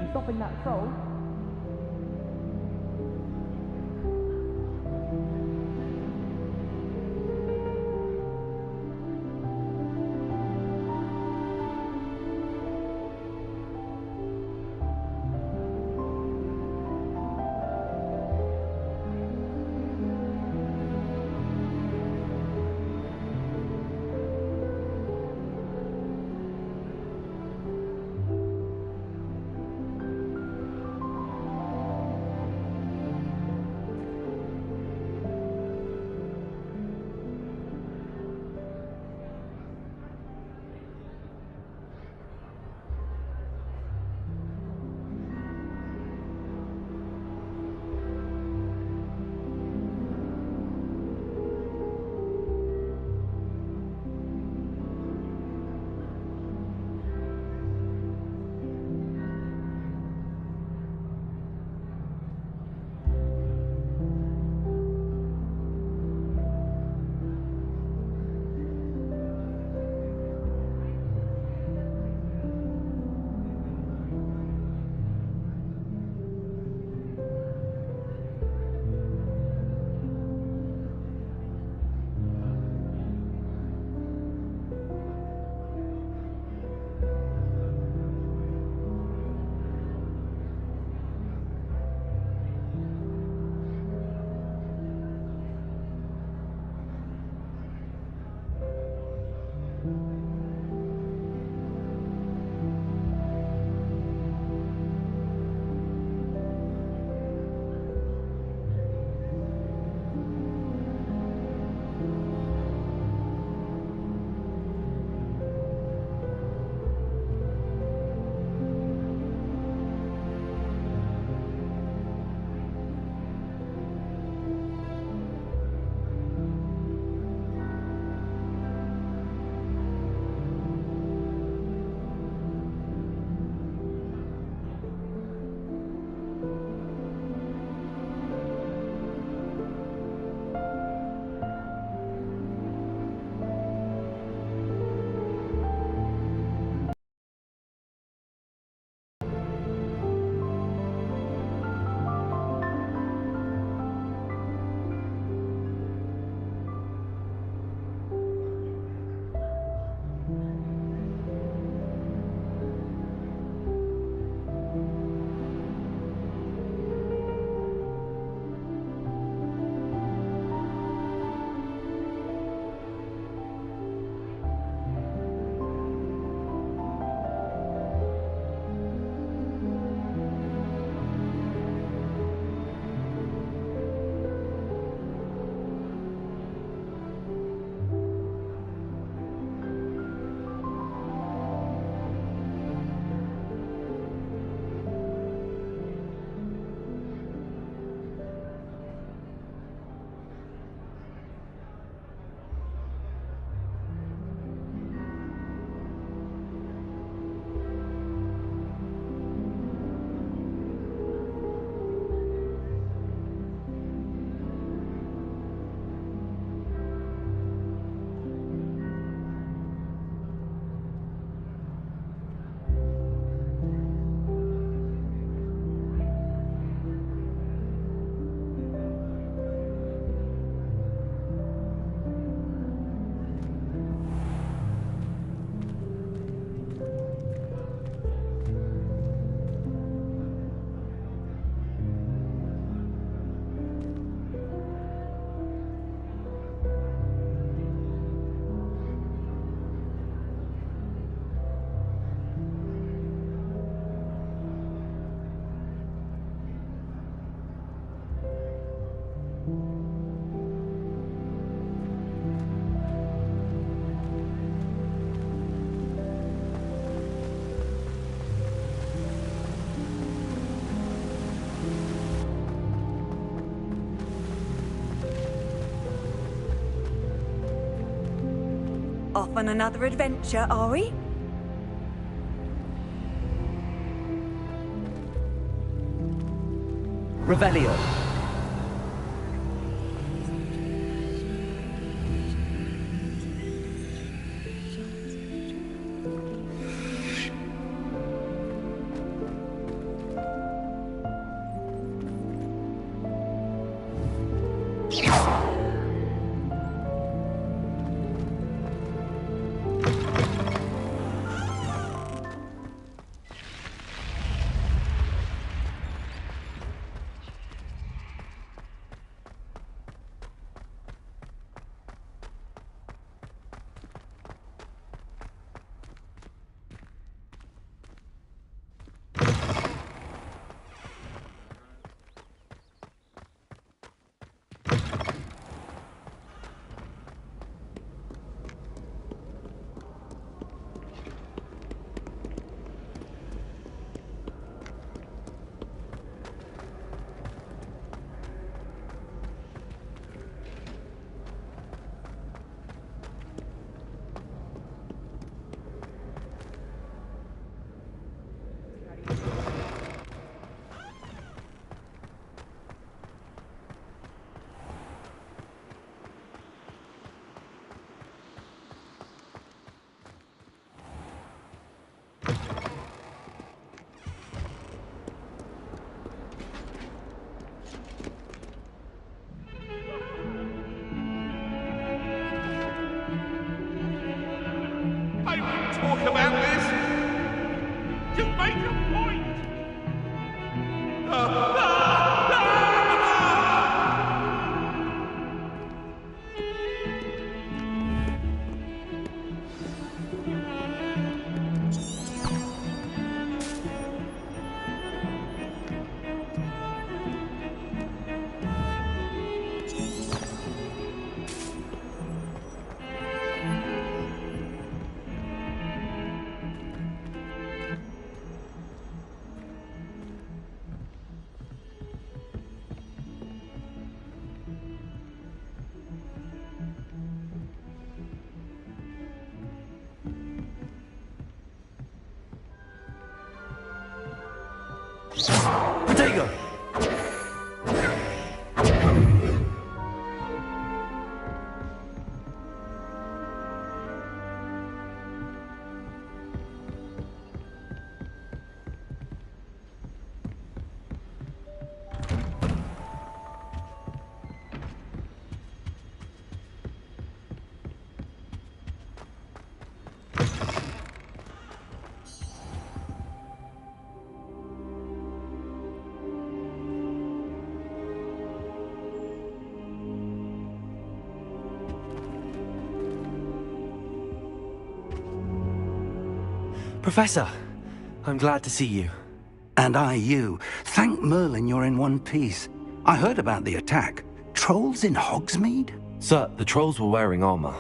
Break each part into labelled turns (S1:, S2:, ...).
S1: in stopping that soul.
S2: Off on another adventure, are we?
S3: Revelio.
S1: Talk about this. Just make a point.
S3: Potato! Professor, I'm glad to see you.
S4: And I you. Thank Merlin you're in one piece. I heard about the attack. Trolls in Hogsmeade?
S3: Sir, the trolls were wearing armor.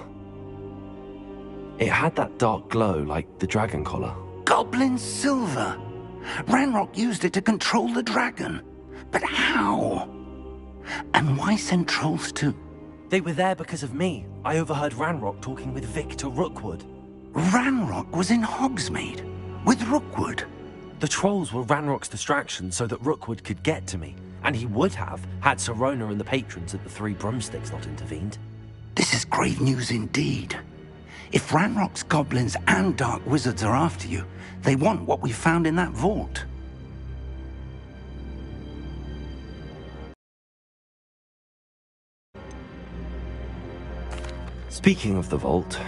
S3: It had that dark glow like the dragon collar.
S4: Goblin silver! Ranrock used it to control the dragon. But how? And why send trolls too?
S3: They were there because of me. I overheard Ranrock talking with Victor Rookwood.
S4: Ranrock was in Hogsmeade? With Rookwood?
S3: The trolls were Ranrock's distraction so that Rookwood could get to me. And he would have, had Sirona and the patrons at the Three Broomsticks not intervened.
S4: This is grave news indeed. If Ranrock's goblins and dark wizards are after you, they want what we found in that vault.
S3: Speaking of the vault,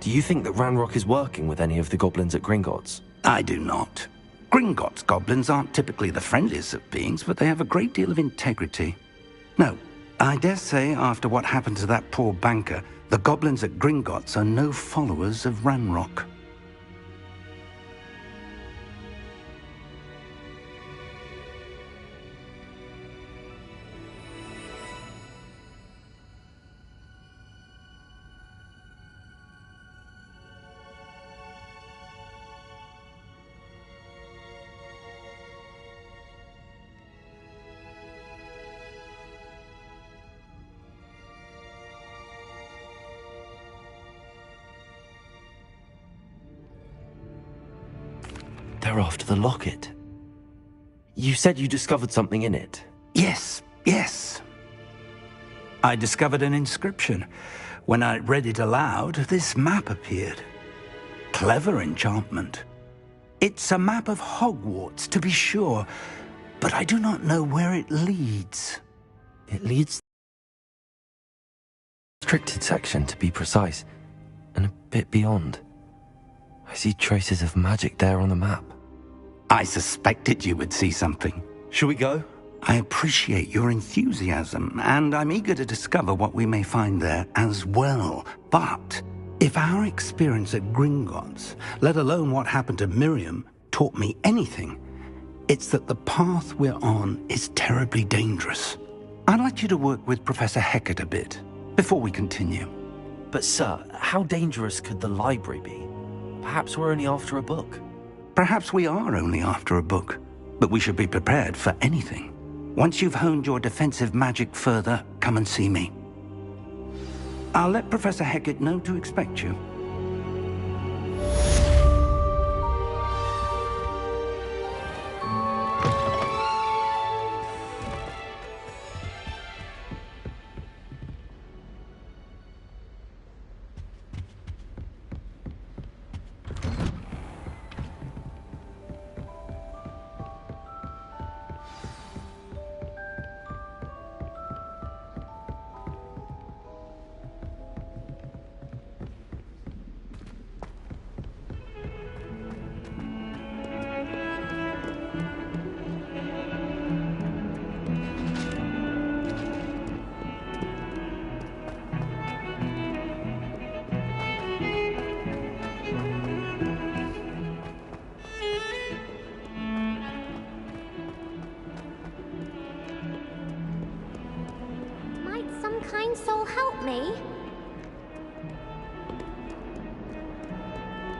S3: do you think that Ranrock is working with any of the goblins at Gringotts?
S4: I do not. Gringotts goblins aren't typically the friendliest of beings, but they have a great deal of integrity. No, I dare say after what happened to that poor banker, the goblins at Gringotts are no followers of Ranrock.
S3: They're after the locket. You said you discovered something in it.
S4: Yes. I discovered an inscription. When I read it aloud, this map appeared. Clever enchantment. It's a map of Hogwarts, to be sure, but I do not know where it leads.
S3: It leads Restricted section, to be precise, and a bit beyond. I see traces of magic there on the map.
S4: I suspected you would see something.
S3: Shall we go?
S4: I appreciate your enthusiasm, and I'm eager to discover what we may find there as well. But if our experience at Gringotts, let alone what happened to Miriam, taught me anything, it's that the path we're on is terribly dangerous. I'd like you to work with Professor Hecat a bit before we continue.
S3: But sir, how dangerous could the library be? Perhaps we're only after a book.
S4: Perhaps we are only after a book, but we should be prepared for anything. Once you've honed your defensive magic further, come and see me. I'll let Professor Hecat know to expect you.
S5: Kind soul help me?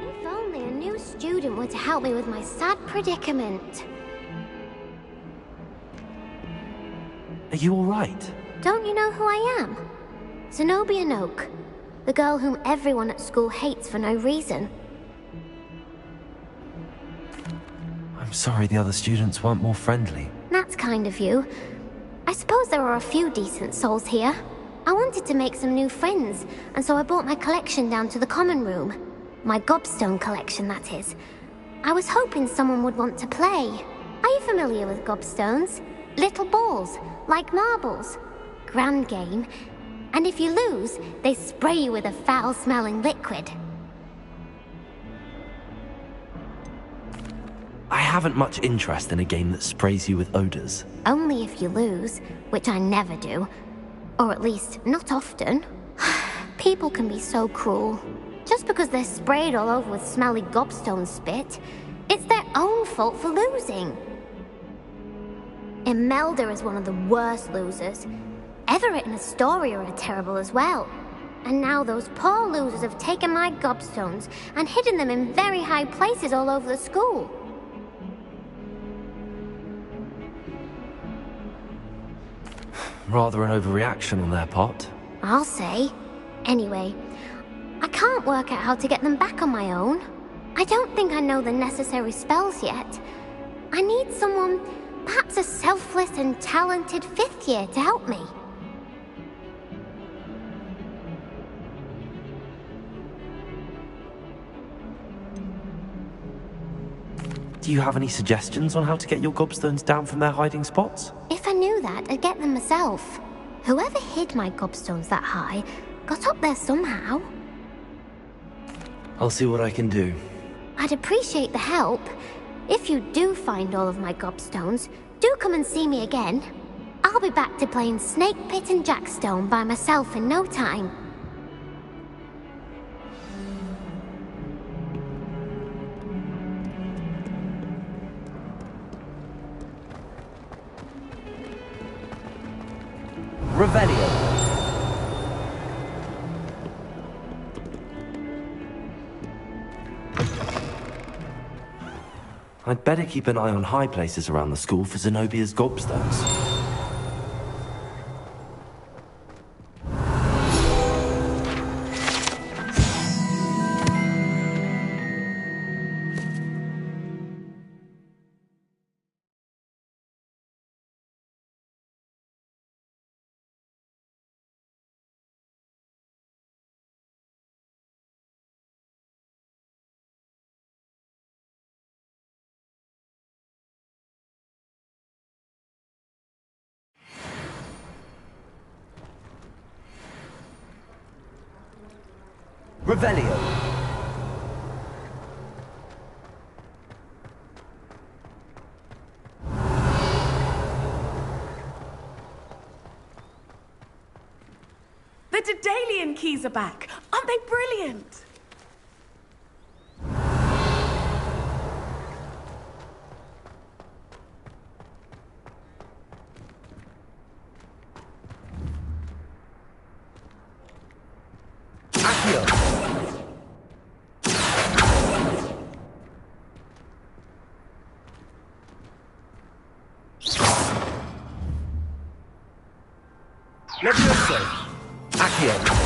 S5: If only a new student were to help me with my sad predicament.
S3: Are you all right?
S5: Don't you know who I am? Zenobia Noak, the girl whom everyone at school hates for no reason.
S3: I'm sorry the other students weren't more friendly.
S5: That's kind of you. I suppose there are a few decent souls here. I wanted to make some new friends, and so I brought my collection down to the common room. My gobstone collection, that is. I was hoping someone would want to play. Are you familiar with gobstones? Little balls, like marbles. Grand game. And if you lose, they spray you with a foul-smelling liquid.
S3: I haven't much interest in a game that sprays you with odors.
S5: Only if you lose, which I never do. Or at least, not often. People can be so cruel. Just because they're sprayed all over with smelly gobstone spit, it's their own fault for losing. Imelda is one of the worst losers. Everett and Astoria are terrible as well. And now those poor losers have taken my gobstones and hidden them in very high places all over the school.
S3: Rather an overreaction on their part.
S5: I'll say. Anyway, I can't work out how to get them back on my own. I don't think I know the necessary spells yet. I need someone, perhaps a selfless and talented 5th year to help me.
S3: Do you have any suggestions on how to get your gobstones down from their hiding spots?
S5: If I knew that, I'd get them myself. Whoever hid my gobstones that high got up there somehow.
S3: I'll see what I can do.
S5: I'd appreciate the help. If you do find all of my gobstones, do come and see me again. I'll be back to playing Snake Pit and Jackstone by myself in no time.
S3: Revelio. I'd better keep an eye on high places around the school for Zenobia's gobstones. Revelio.
S6: The Daedalian keys are back. Aren't they brilliant?
S3: Levioso. Accio.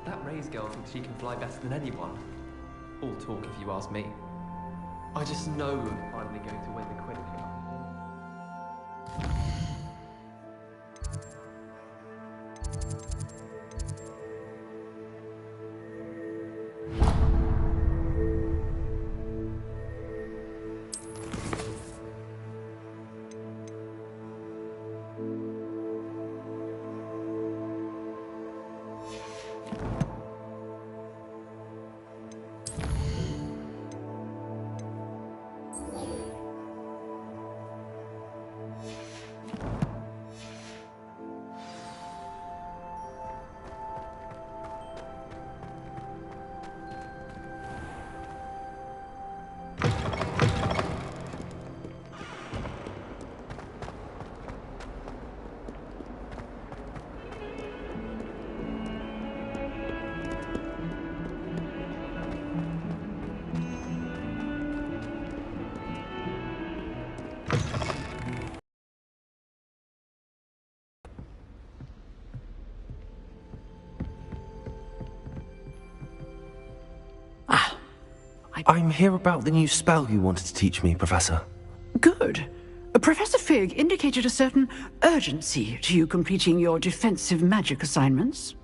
S7: That Ray's girl thinks she can fly better than anyone. All talk if you ask me. I just know we're finally going to win the Quidditch.
S3: I'm here about the new spell you wanted to teach me, Professor.
S8: Good. Professor Fig indicated a certain urgency to you completing your defensive magic assignments.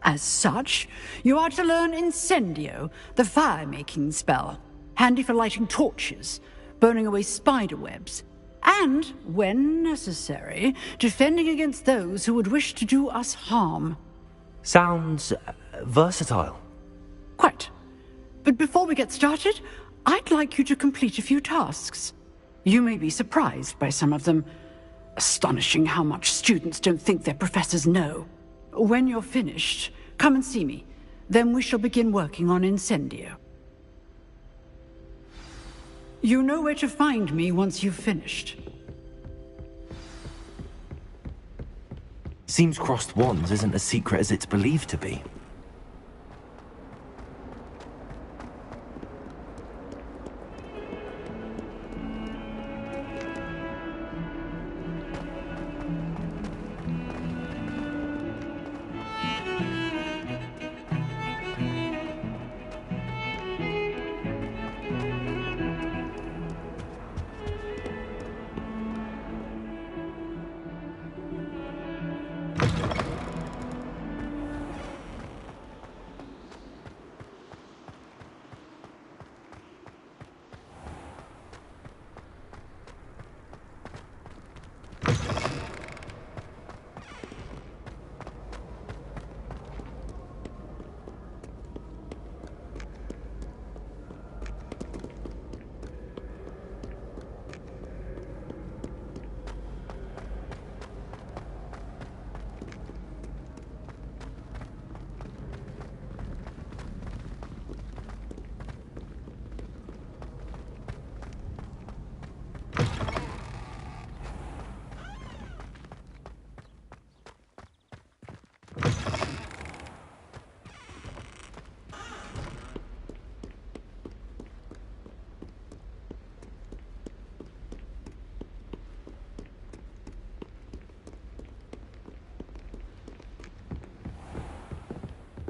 S8: As such, you are to learn Incendio, the fire-making spell, handy for lighting torches, burning away spider webs, and, when necessary, defending against those who would wish to do us harm.
S3: Sounds versatile.
S8: Quite. But before we get started, I'd like you to complete a few tasks. You may be surprised by some of them. Astonishing how much students don't think their professors know. When you're finished, come and see me. Then we shall begin working on Incendio. You know where to find me once you've finished.
S3: Seems crossed wands isn't as secret as it's believed to be.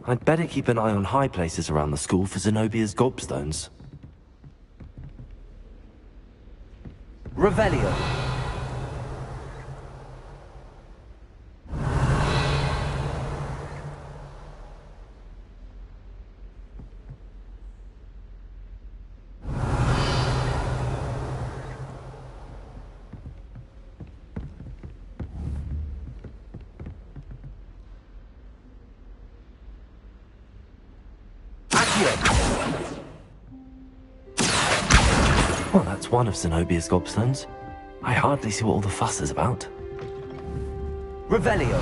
S3: I'd better keep an eye on high places around the school for Zenobia's gobstones. Revelio. Well, that's one of Zenobia's gobstones. I hardly see what all the fuss is about. Revelio.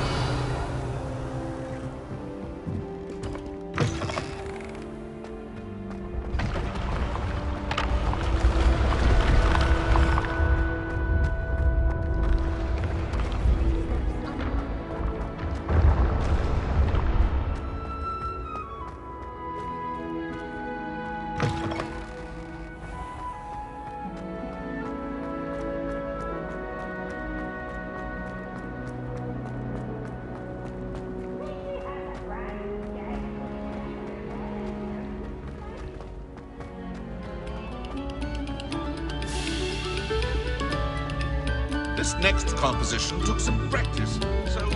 S1: This next composition took some practice, so...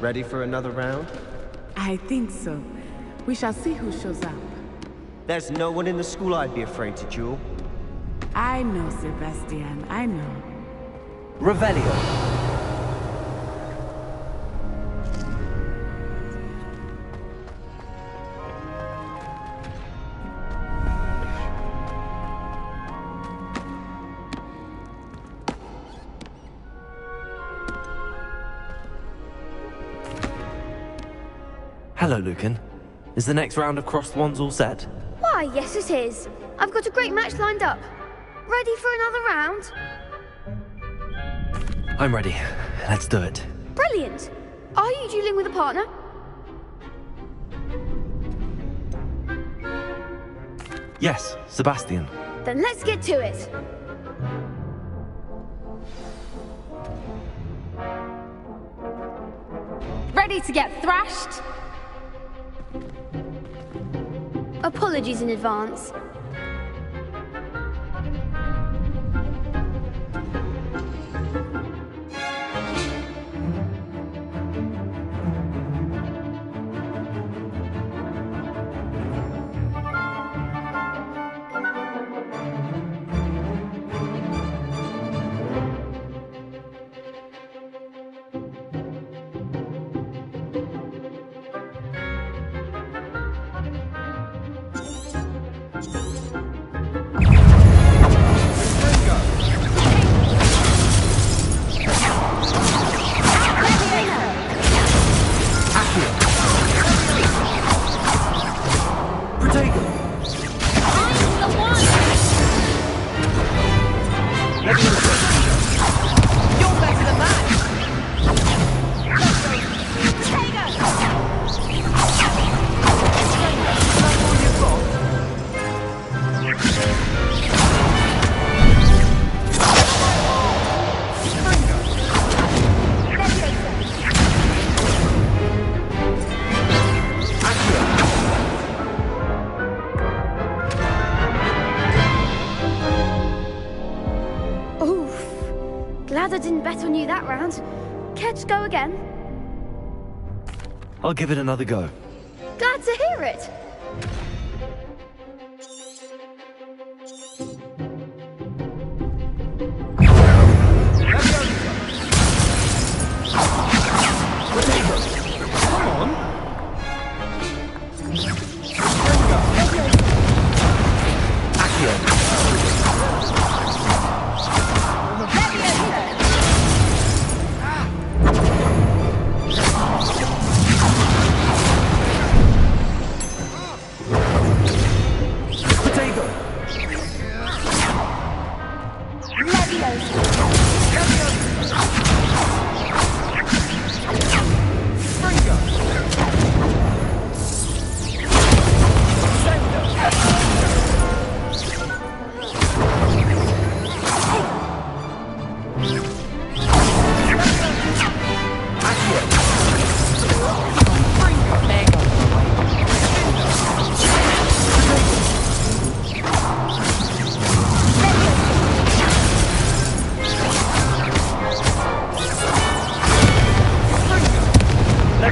S9: Ready for another round?
S6: I think so. We shall see who shows up.
S9: There's no one in the school I'd be afraid to duel.
S6: I know, Sebastian, I know.
S3: Revelio. Hello, Lucan. Is the next round of crossed wands all set?
S10: Why, yes it is. I've got a great match lined up. Ready for another round?
S3: I'm ready. Let's do it.
S10: Brilliant. Are you dueling with a partner?
S3: Yes, Sebastian.
S10: Then let's get to it. Ready to get thrashed? Apologies in advance. Glad I didn't bet on you that round. Care to go again?
S3: I'll give it another go.
S10: Glad to hear it.
S3: Potato!
S2: I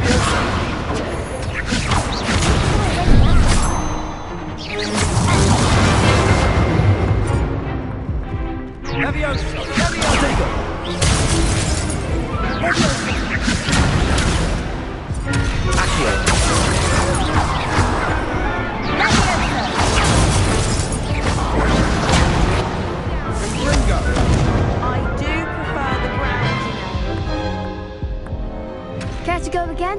S2: do prefer the ground, you know.
S10: Care to go again?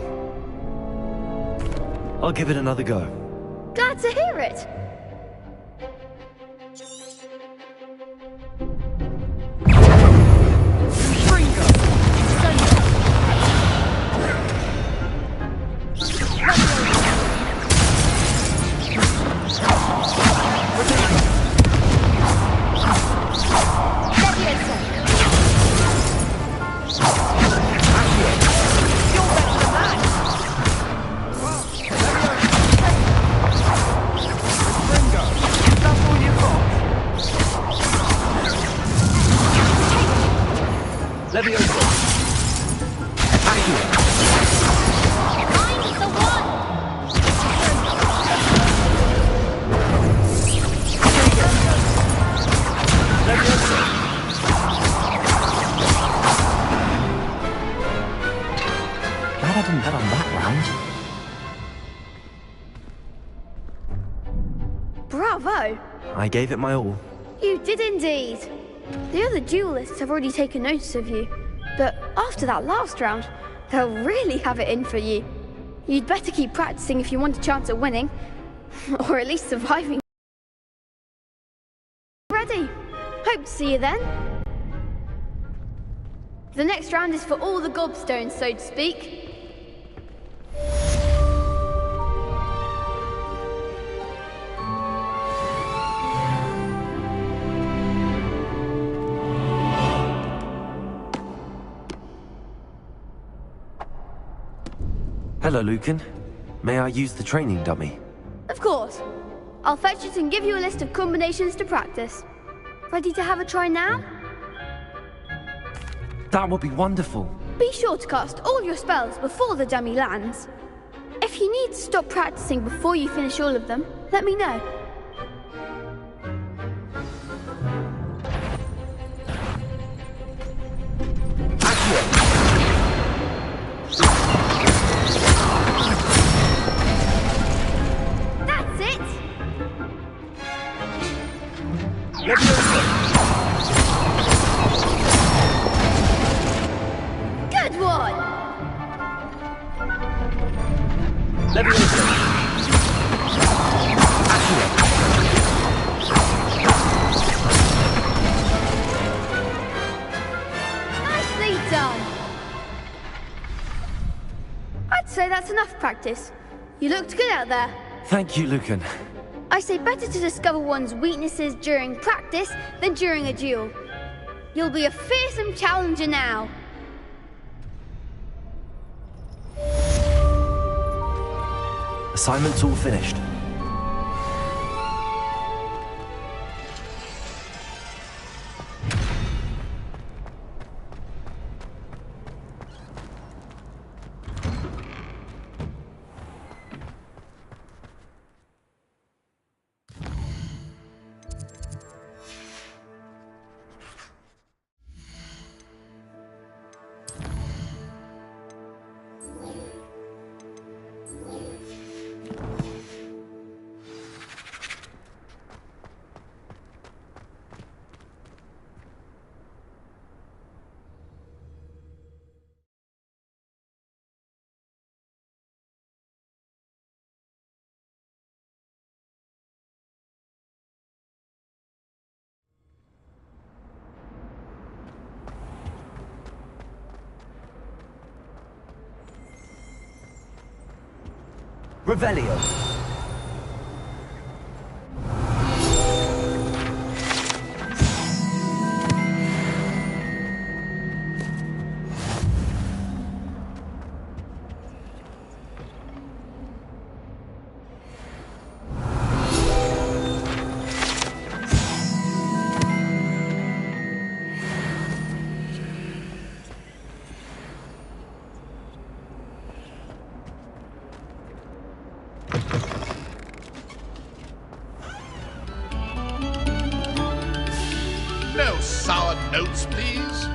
S9: I'll give it another go.
S10: Glad to hear it.
S3: Glad I didn't bet on that round.
S10: Bravo!
S3: I gave it my all.
S10: You did indeed. The other duelists have already taken notice of you, but after that last round, they'll really have it in for you. You'd better keep practicing if you want a chance at winning, or at least surviving. Ready? Hope to see you then. The next round is for all the gobstones, so to speak.
S3: Hello, Lucan. May I use the training dummy?
S10: Of course. I'll fetch it and give you a list of combinations to practice. Ready to have a try now?
S3: That would be wonderful.
S10: Be sure to cast all your spells before the dummy lands. If you need to stop practicing before you finish all of them, let me know. That's it! Good one! Nicely done! I'd say that's enough practice. You looked good out there.
S3: Thank you, Lucan.
S10: I say better to discover one's weaknesses during practice than during a duel. You'll be a fearsome challenger now.
S3: Assignment's all finished. Revelio.
S1: Notes, please.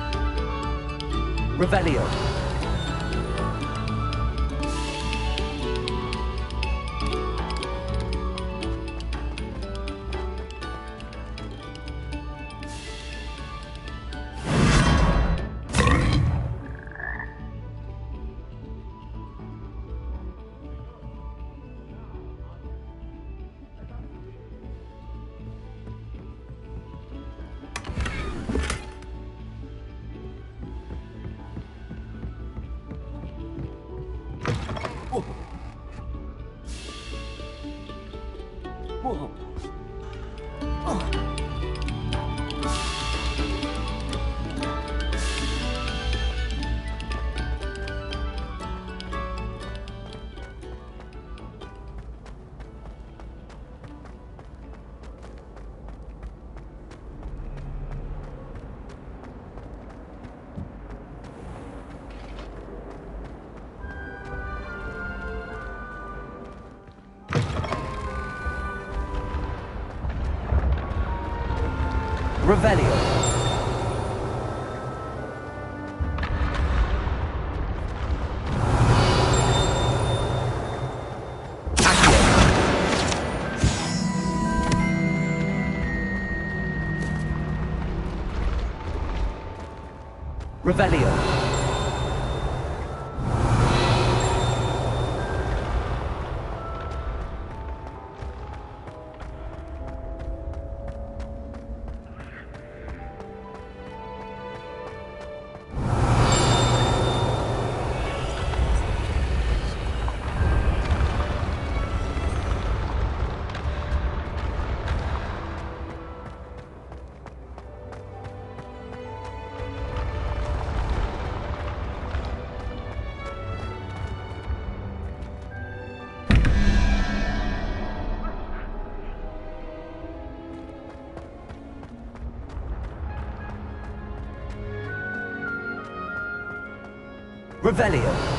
S3: Revelio. Revelio. Revelio. Revelio.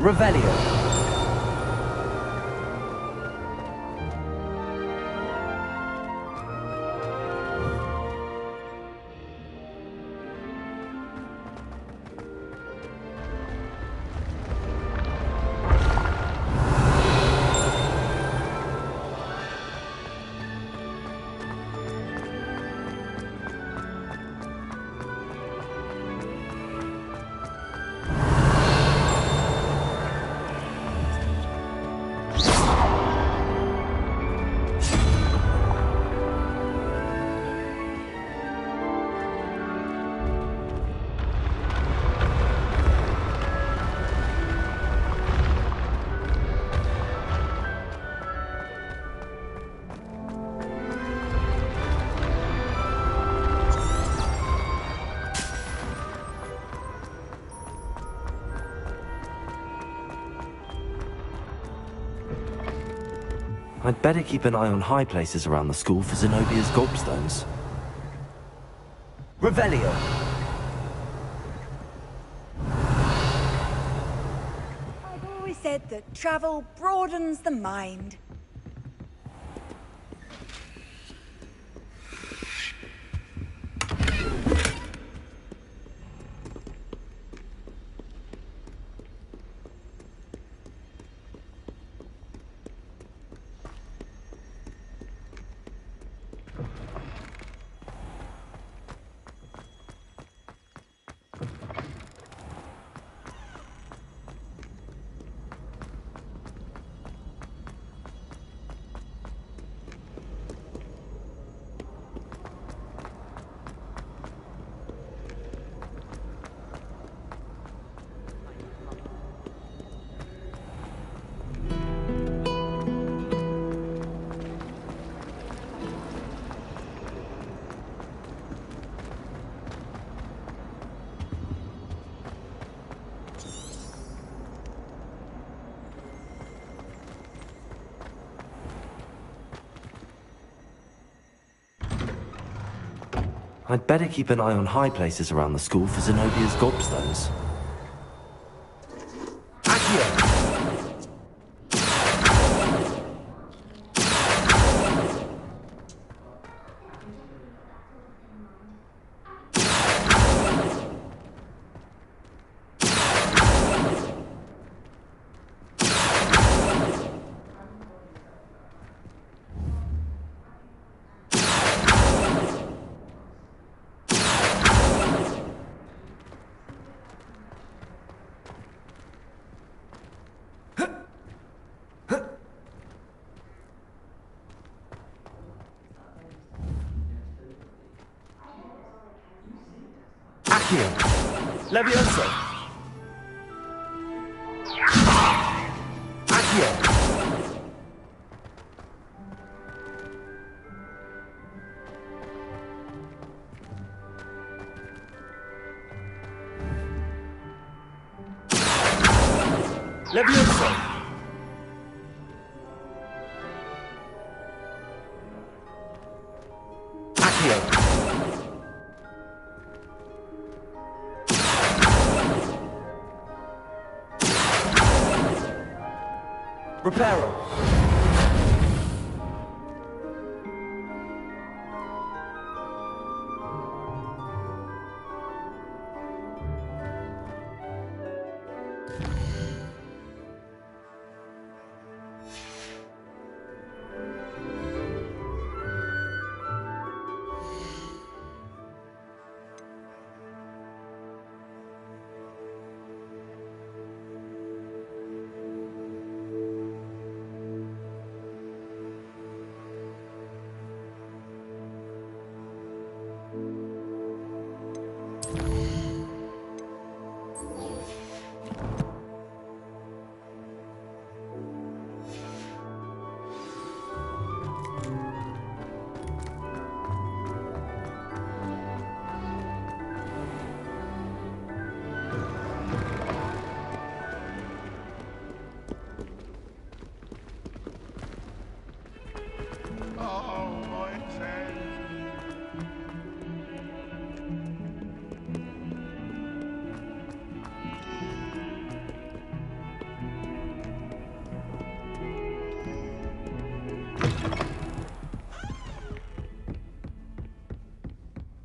S3: Revelio. I'd better keep an eye on high places around the school for Zenobia's gobstones. Revelio.
S2: I've always said that travel broadens the mind.
S3: I'd better keep an eye on high places around the school for Zenobia's gobstones. Accio! Accio! Levioso! Accio! Levioso! Accio! Reparo!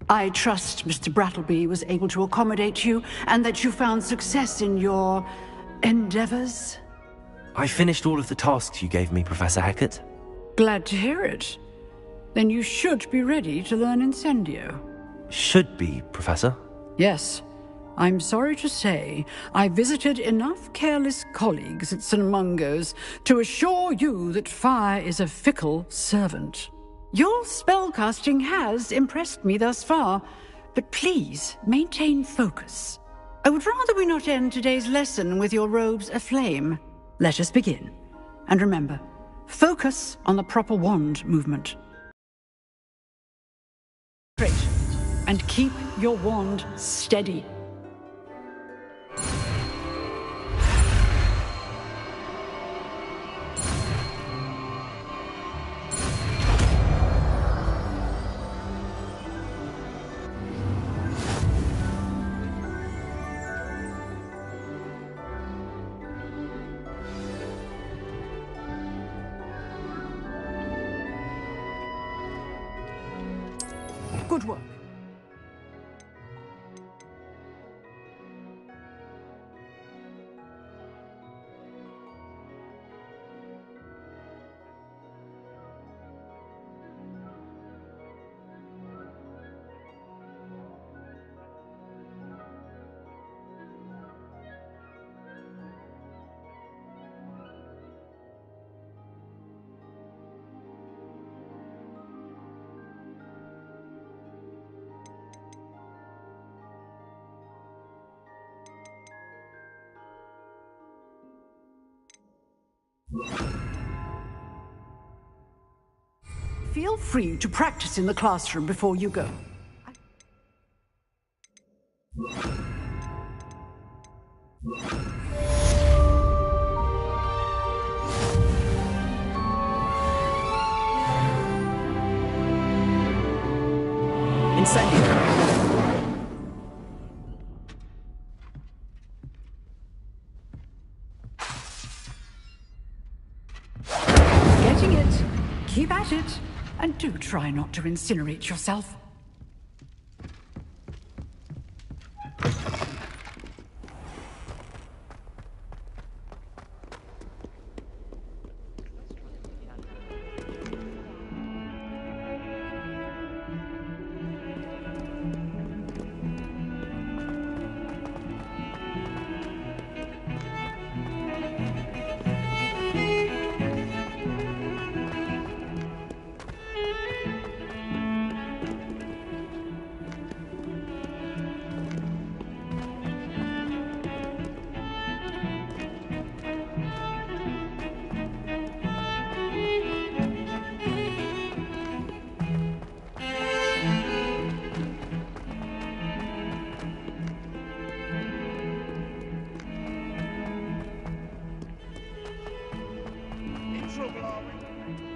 S8: I trust Mr. Brattleby was able to accommodate you, and that you found success in your endeavors.
S3: I finished all of the tasks you gave me, Professor Hecat.
S8: Glad to hear it. Then you should be ready to learn Incendio.
S3: Should be, Professor.
S8: Yes. I'm sorry to say, I visited enough careless colleagues at St. Mungo's to assure you that fire is a fickle servant. Your spellcasting has impressed me thus far, but please maintain focus. I would rather we not end today's lesson with your robes aflame. Let us begin. And remember, focus on the proper wand movement. Great. And keep your wand steady. Good work. Feel free to practice in the classroom before you go.
S11: Incendio.
S8: Getting it. Keep at it. And do try not to incinerate yourself.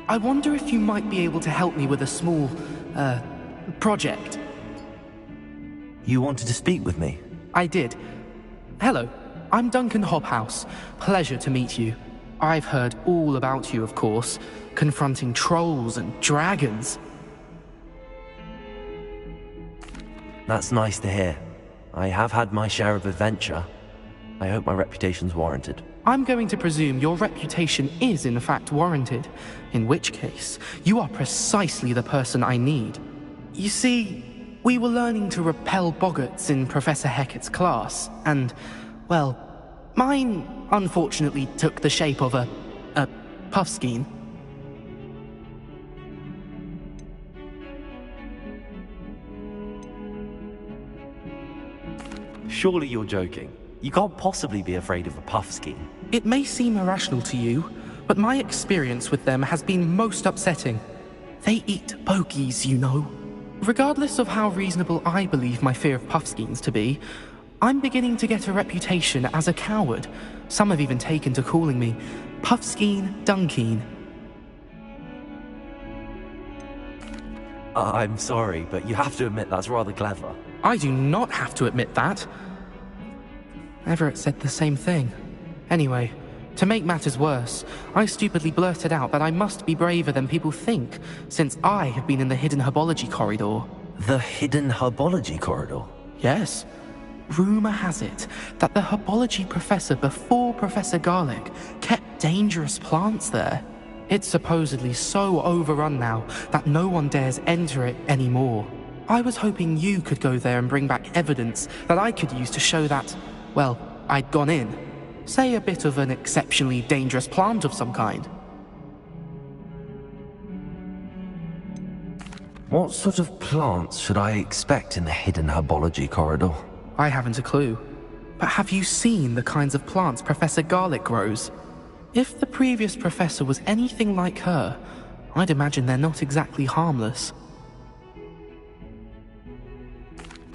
S7: I wonder if you might be able to help me with a small, project.
S3: You wanted to speak with me?
S7: I did. Hello, I'm Duncan Hobhouse. Pleasure to meet you. I've heard all about you, of course, confronting trolls and dragons.
S3: That's nice to hear. I have had my share of adventure. I hope my reputation's warranted.
S7: I'm going to presume your reputation is in fact warranted, in which case, you are precisely the person I need. You see, we were learning to repel boggarts in Professor Hecat's class, and, well, mine unfortunately took the shape of a puffskein.
S3: Surely you're joking. You can't possibly be afraid of a puffskein.
S7: It may seem irrational to you, but my experience with them has been most upsetting. They eat bogies, you know. Regardless of how reasonable I believe my fear of puffskeins to be, I'm beginning to get a reputation as a coward. Some have even taken to calling me Puffskeen Dunkeen.
S3: I'm sorry, but you have to admit that's rather clever.
S7: I do not have to admit that. Everett said the same thing. Anyway, to make matters worse, I stupidly blurted out that I must be braver than people think, since I have been in the hidden herbology corridor.
S3: The hidden herbology corridor?
S7: Yes. Rumor has it that the herbology professor before Professor Garlic kept dangerous plants there. It's supposedly so overrun now that no one dares enter it anymore. I was hoping you could go there and bring back evidence that I could use to show that, well, I'd gone in. Say a bit of an exceptionally dangerous plant of some kind.
S3: What sort of plants should I expect in the hidden herbology corridor?
S7: I haven't a clue. But have you seen the kinds of plants Professor Garlic grows? If the previous professor was anything like her, I'd imagine they're not exactly harmless.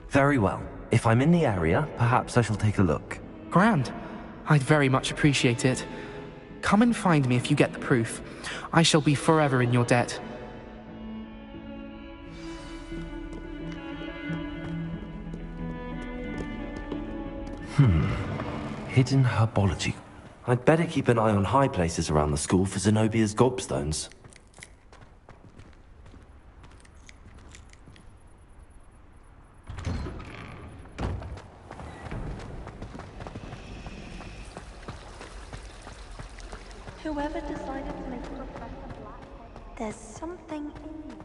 S3: Very well. If I'm in the area, perhaps I shall take a look.
S7: Grand. I'd very much appreciate it. Come and find me if you get the proof. I shall be forever in your debt.
S3: Hidden herbology. I'd better keep an eye on high places around the school for Zenobia's gobstones.
S2: Whoever decided to make Professor Black, there's something in you.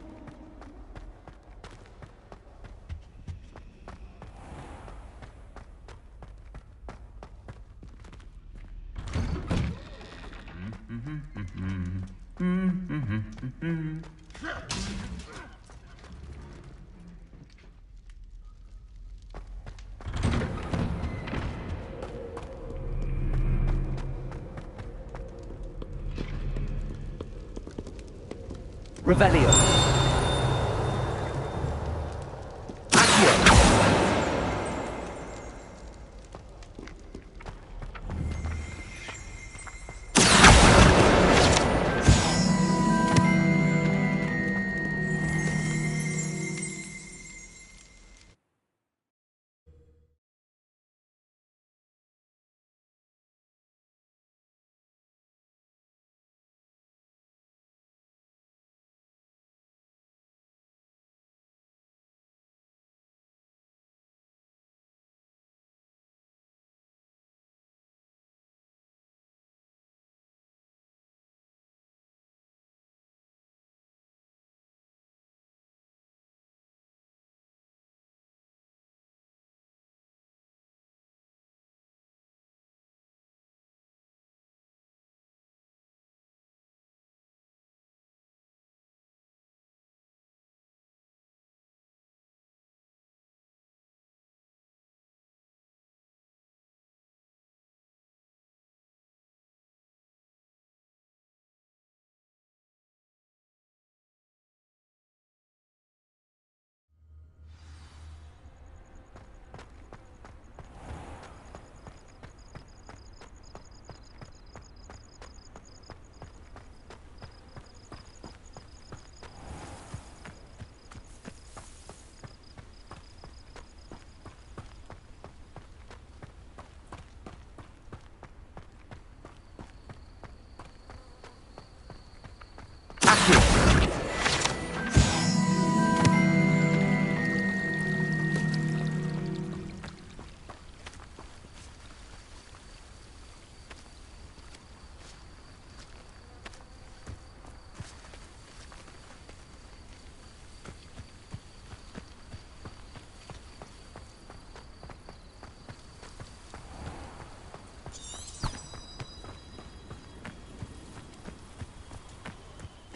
S11: Revelio.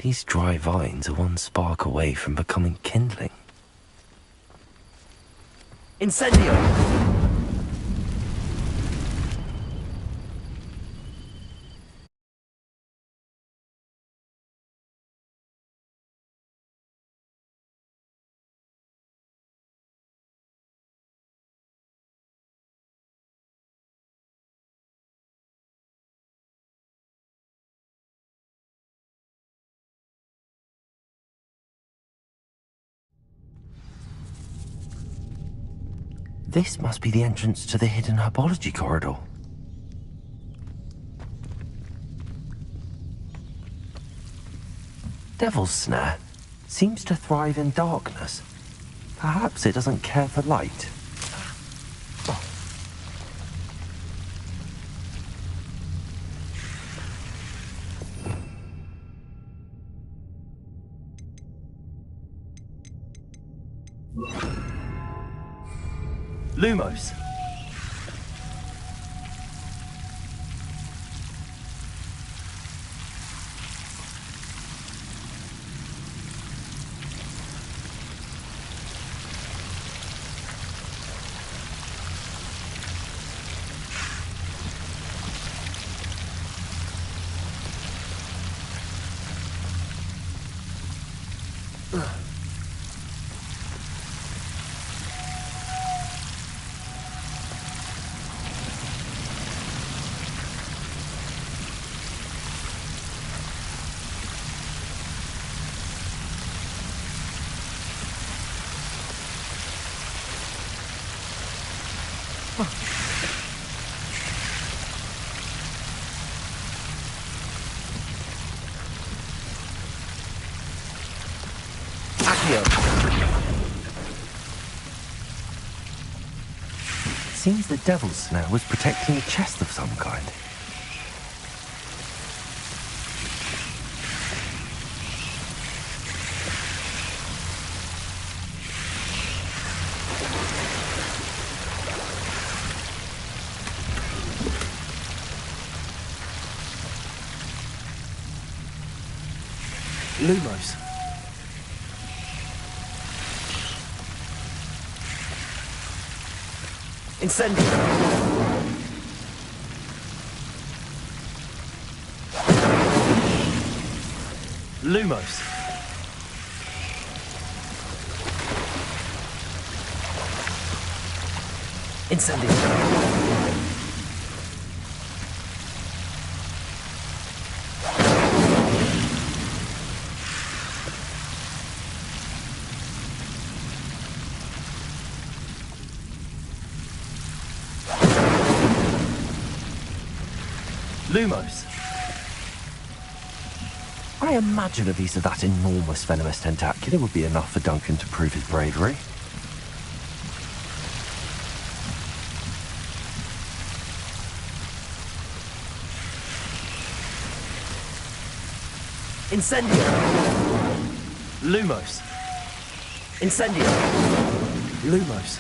S3: These dry vines are one spark away from becoming kindling. Incendio! This must be the entrance to the hidden herbology corridor. Devil's Snare seems to thrive in darkness. Perhaps it doesn't care for light. Lumos. Seems the Devil's Snare was protecting a chest of some kind. Lumos. Incendio. Lumos. Incendio. Lumos. I imagine a piece of that enormous venomous tentacula would be enough for Duncan to prove his bravery. Incendio. Lumos. Incendio. Lumos.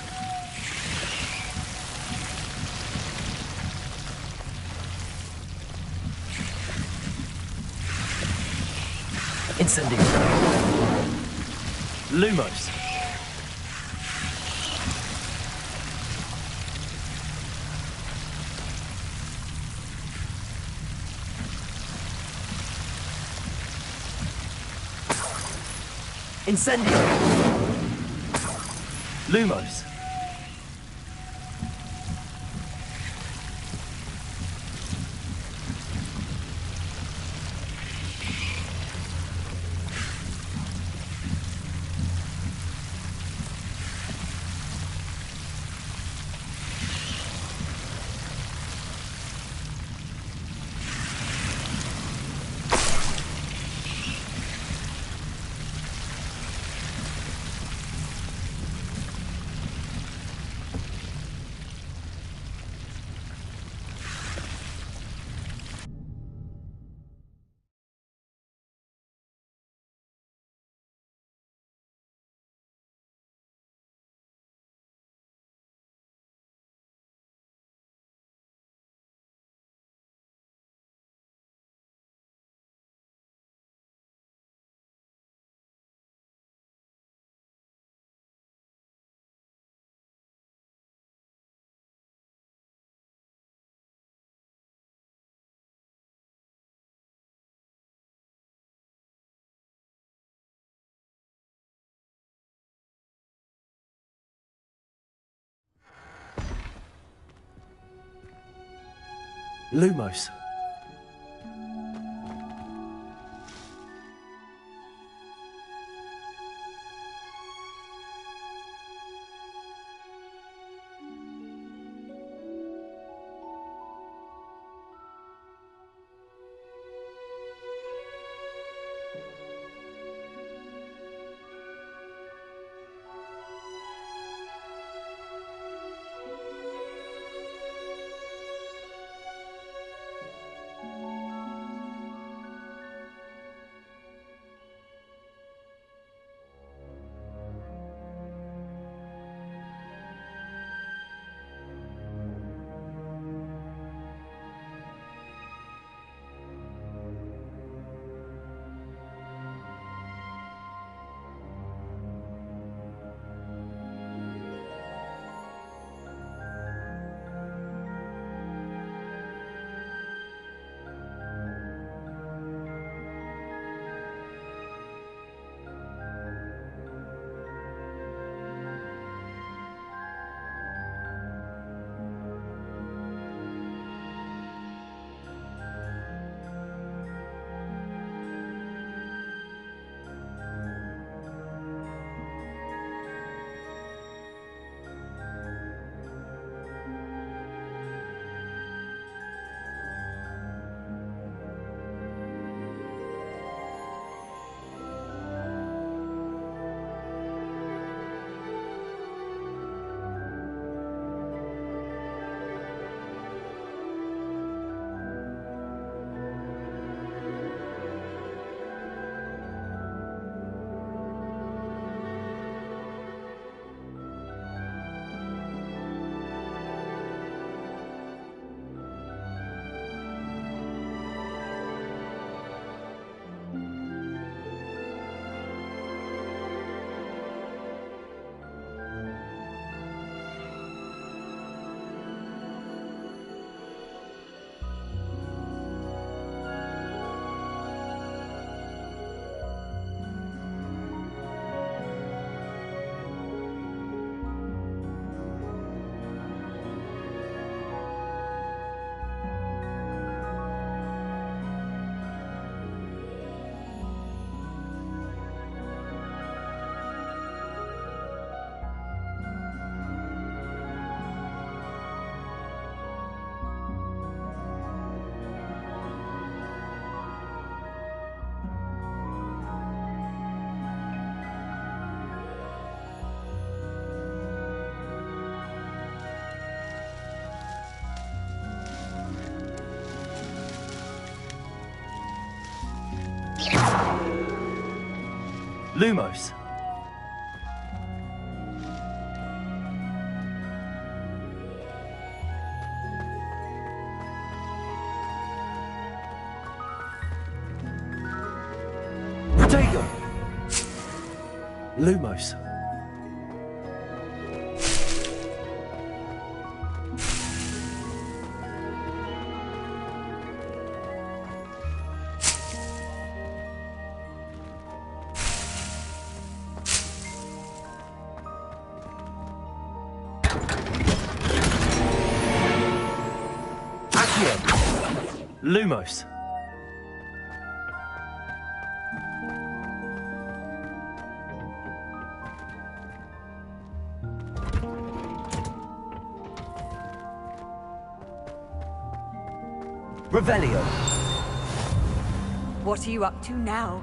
S3: Incendio. Lumos. Incendio. Lumos. Lumos. Lumos. Protego. Lumos. Lumos.
S11: Revelio.
S12: What are you up to now?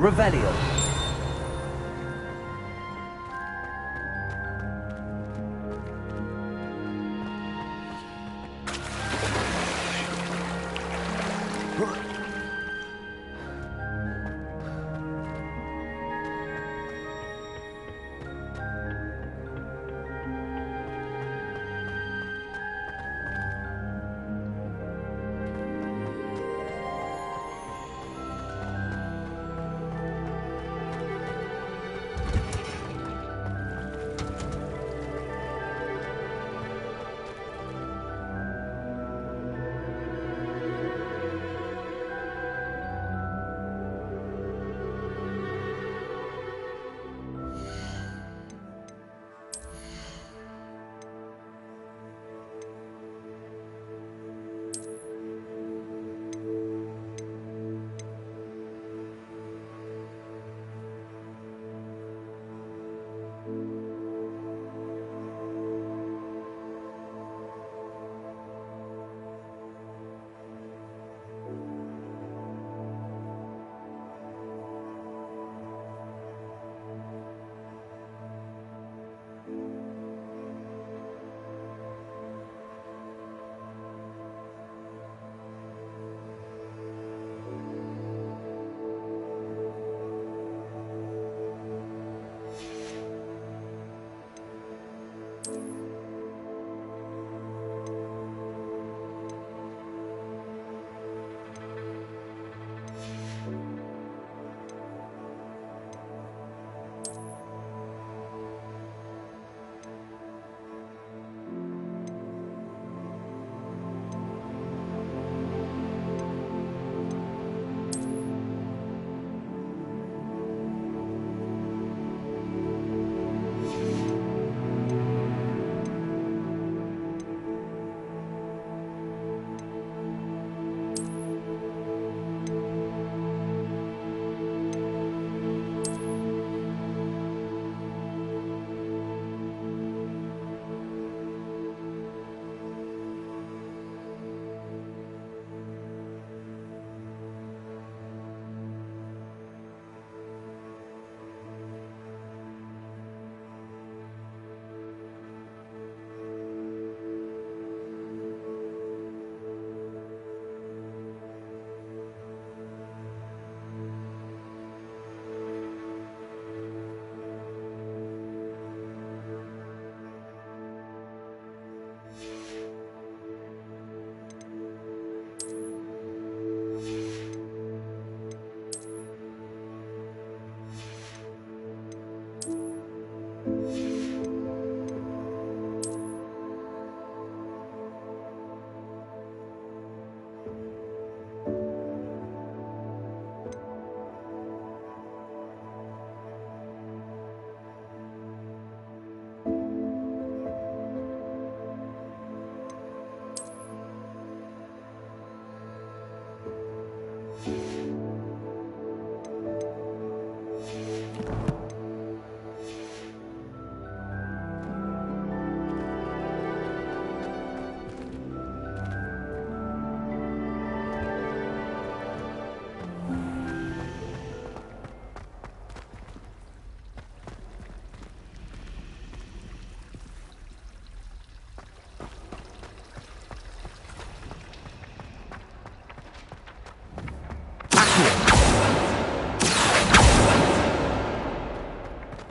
S11: Revelio.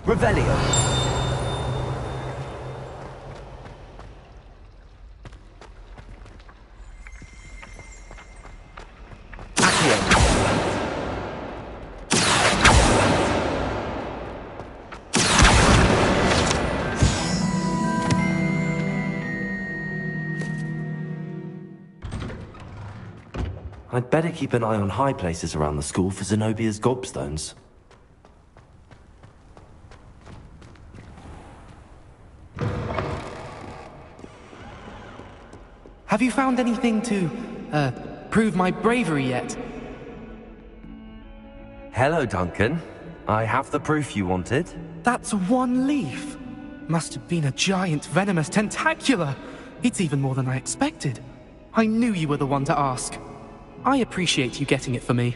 S11: Revelio.
S3: I'd better keep an eye on high places around the school for Zenobia's gobstones.
S7: Have you found anything to, prove my bravery yet?
S3: Hello, Duncan. I have the proof you wanted.
S7: That's one leaf. Must have been a giant venomous tentacula. It's even more than I expected. I knew you were the one to ask. I appreciate you getting it for me.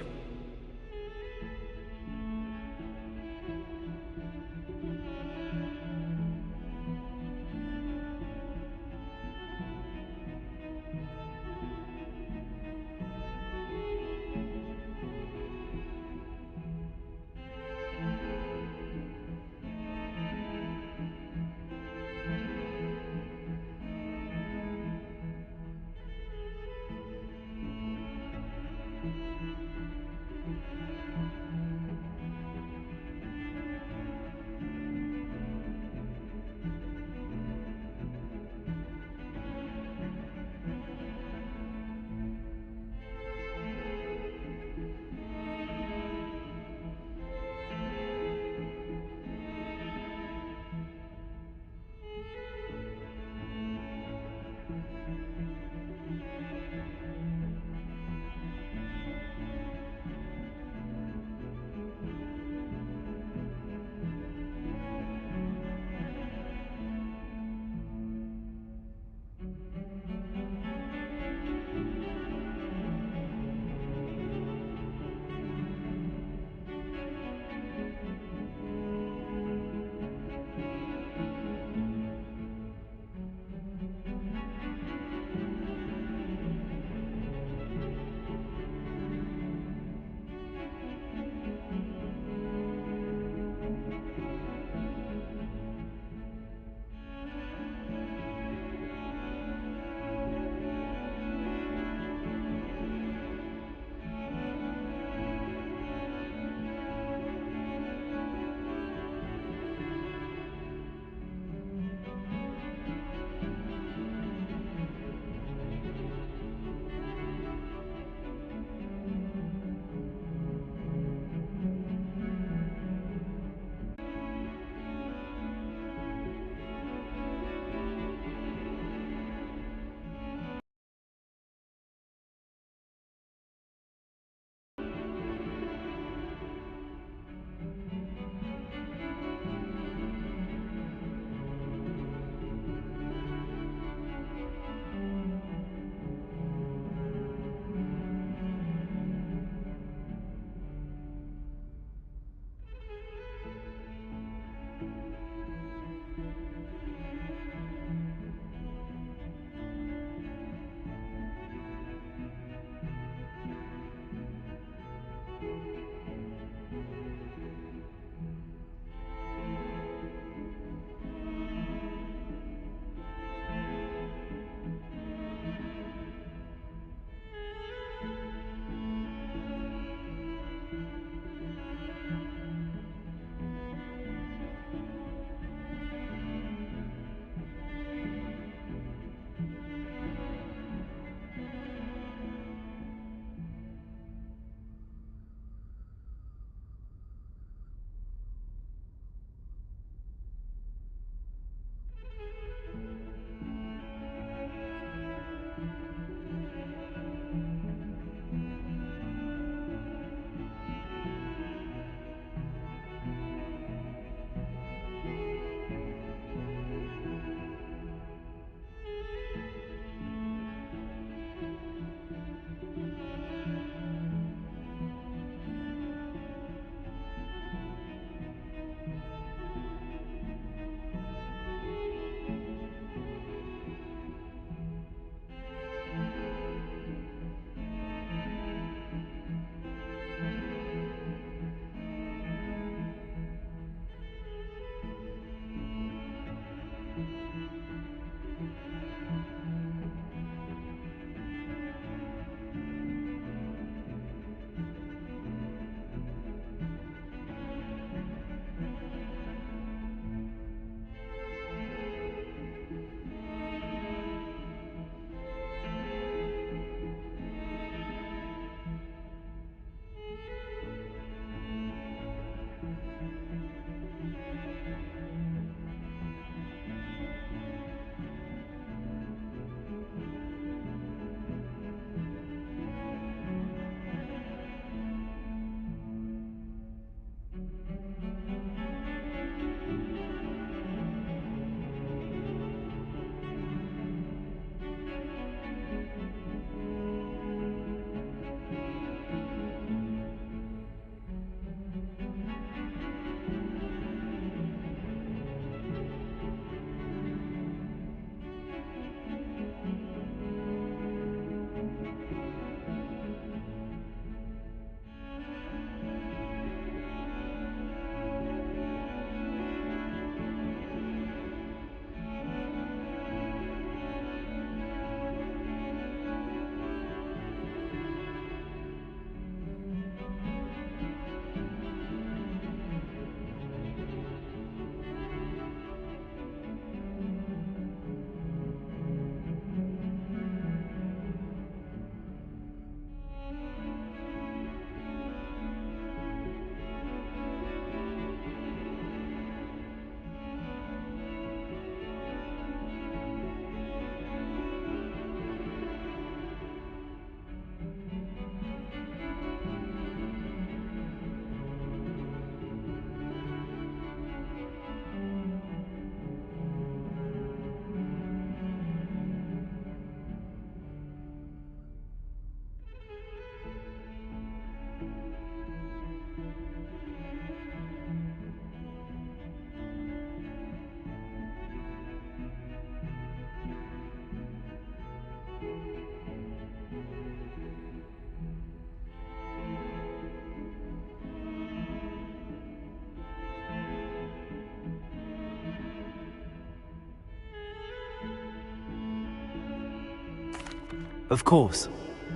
S3: Of course.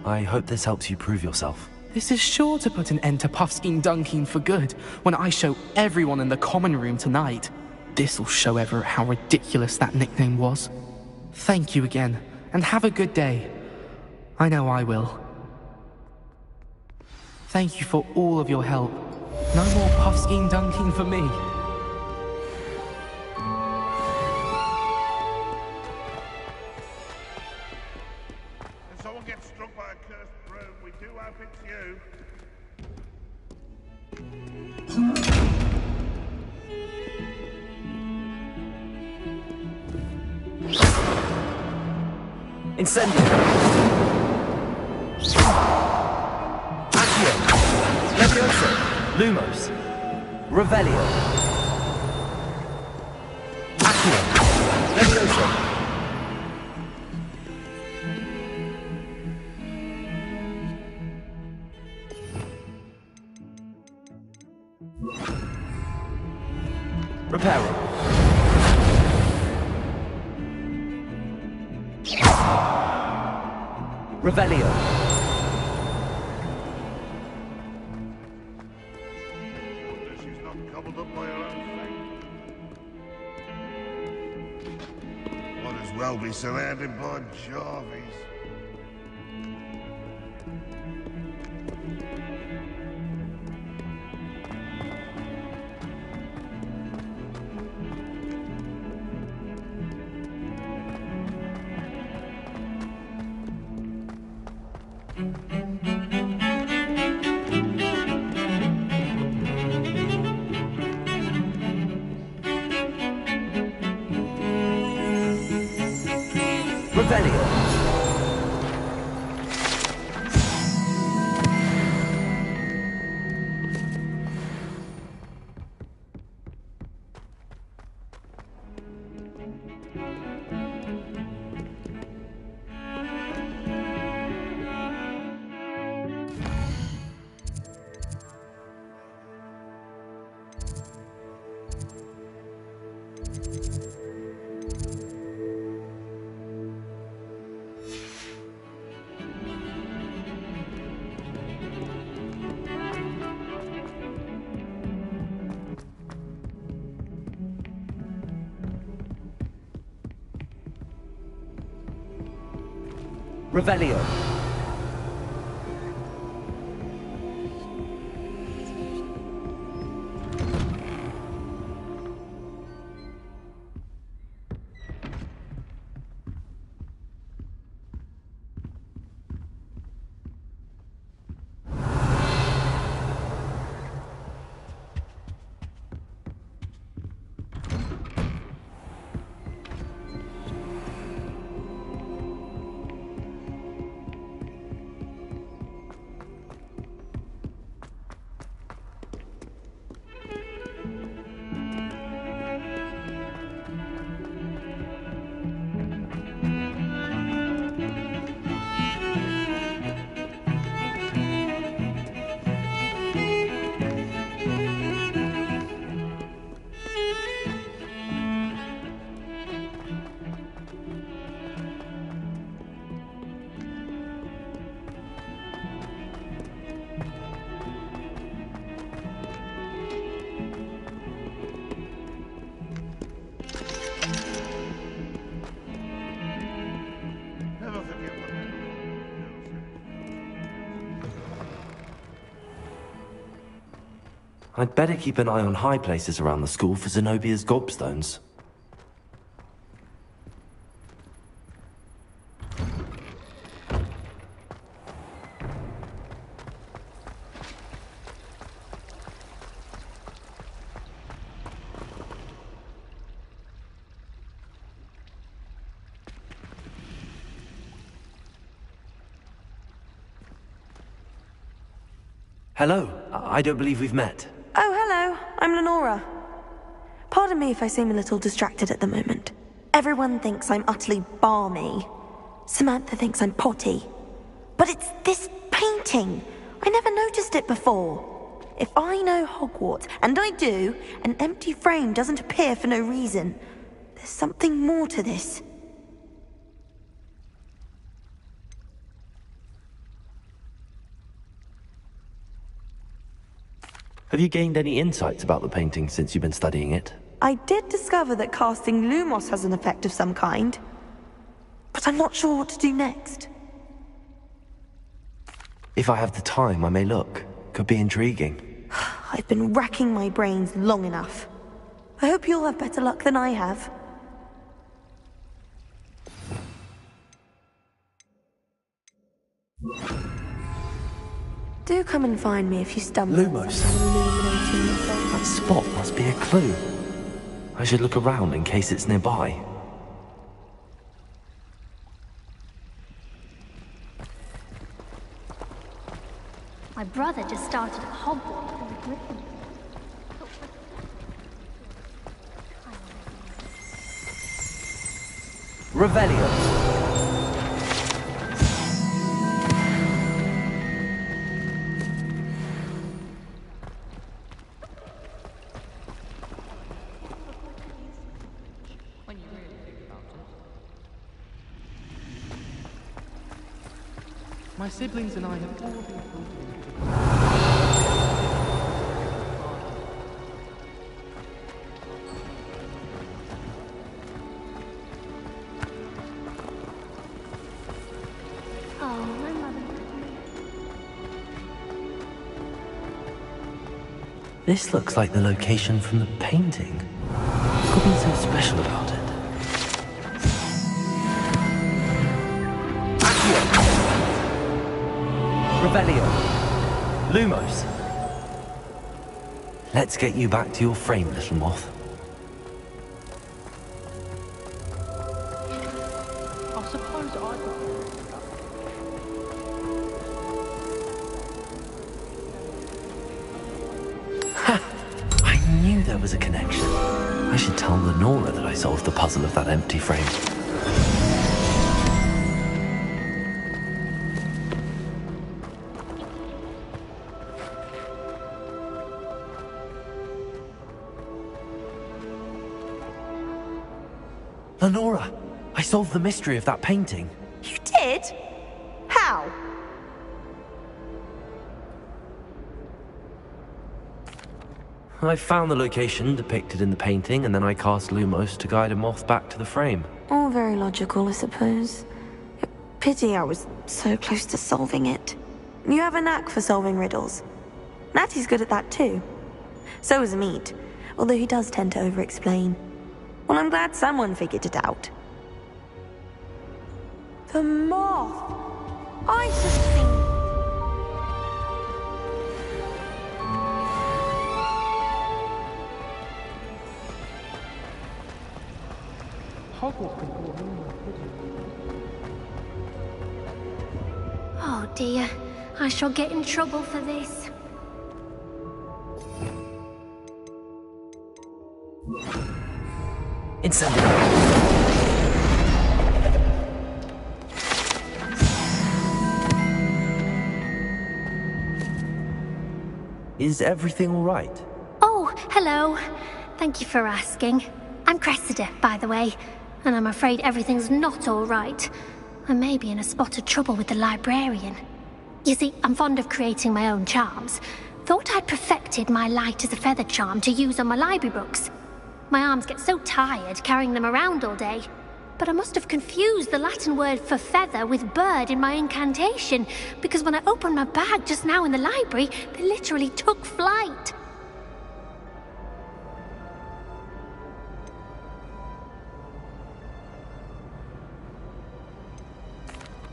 S3: I hope this helps you prove yourself.
S7: This is sure to put an end to Puffskein Dunking for good when I show everyone in the common room tonight. This'll show Everett how ridiculous that nickname was. Thank you again, and have a good day. I know I will. Thank you for all of your help. No more Puffskein Dunking for me.
S1: If someone gets struck by a cursed broom, we do hope it's you.
S11: Incendio. Accio. Levioso.
S3: Lumos.
S11: Revelio. Accio. Levioso.
S3: Reparo.
S11: Revelio.
S1: Wonder she's not gobbled up by her own fate. Might as well be surrounded by Jarvies.
S11: Revelio. Revelio.
S3: I'd better keep an eye on high places around the school for Zenobia's gobstones. Hello. I don't believe we've met.
S2: Oh, hello. I'm Lenora. Pardon me if I seem a little distracted at the moment. Everyone thinks I'm utterly balmy. Samantha thinks I'm potty. But it's this painting. I never noticed it before. If I know Hogwarts, and I do, an empty frame doesn't appear for no reason. There's something more to this.
S3: Have you gained any insights about the painting since you've been studying it?
S2: I did discover that casting Lumos has an effect of some kind, but I'm not sure what to do next.
S3: If I have the time, I may look. Could be intriguing.
S2: I've been racking my brains long enough. I hope you'll have better luck than I have. Do come and find me if you stumble.
S3: Lumos. That spot must be a clue. I should look around in case it's nearby.
S5: My brother just started at Hogwarts and the Griffin.
S11: Revelio.
S7: My siblings and I have all been
S5: Oh, my mother.
S3: This looks like the location from the painting. What's been so special about it?
S11: Revelio.
S3: Lumos. Let's get you back to your frame, little moth.
S7: I suppose
S3: I knew there was a connection. I should tell Lenora that I solved the puzzle of that empty frame. Lenora, I solved the mystery of that painting.
S2: You did? How?
S3: I found the location depicted in the painting, and then I cast Lumos to guide a moth back to the frame.
S2: All very logical, I suppose. Pity I was so close to solving it. You have a knack for solving riddles. Natty's good at that too. So is Meat, although he does tend to over-explain. Well, I'm glad someone figured it out. The moth! I should have seen...
S7: Hogwarts can call Luna,
S5: Oh dear, I shall get in trouble for this.
S3: Incendio. Is everything all right?
S5: Oh, hello. Thank you for asking. I'm Cressida, by the way, and I'm afraid everything's not all right. I may be in a spot of trouble with the librarian. You see, I'm fond of creating my own charms. Thought I'd perfected my light as a feather charm to use on my library books. My arms get so tired carrying them around all day. But I must have confused the Latin word for feather with bird in my incantation, because when I opened my bag just now in the library, they literally took flight.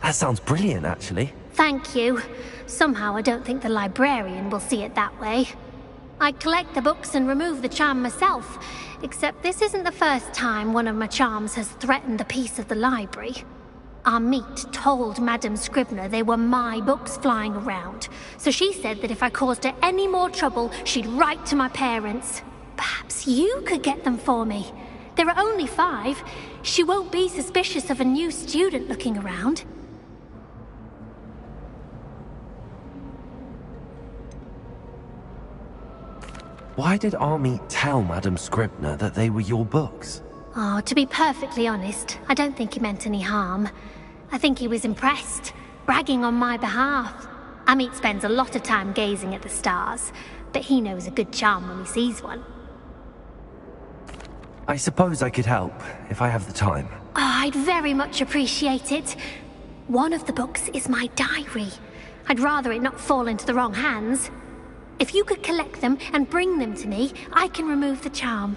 S3: That sounds brilliant, actually.
S5: Thank you. Somehow I don't think the librarian will see it that way. I collect the books and remove the charm myself, except this isn't the first time one of my charms has threatened the peace of the library. Our meet told Madame Scribner they were my books flying around, so she said that if I caused her any more trouble, she'd write to my parents. Perhaps you could get them for me. There are only 5. She won't be suspicious of a new student looking around.
S3: Why did Army tell Madame Scribner that they were your books?
S5: Oh, to be perfectly honest, I don't think he meant any harm. I think he was impressed, bragging on my behalf. Amit spends a lot of time gazing at the stars, but he knows a good charm when he sees one.
S3: I suppose I could help, if I have the time.
S5: Oh, I'd very much appreciate it. One of the books is my diary. I'd rather it not fall into the wrong hands. If you could collect them and bring them to me, I can remove the charm.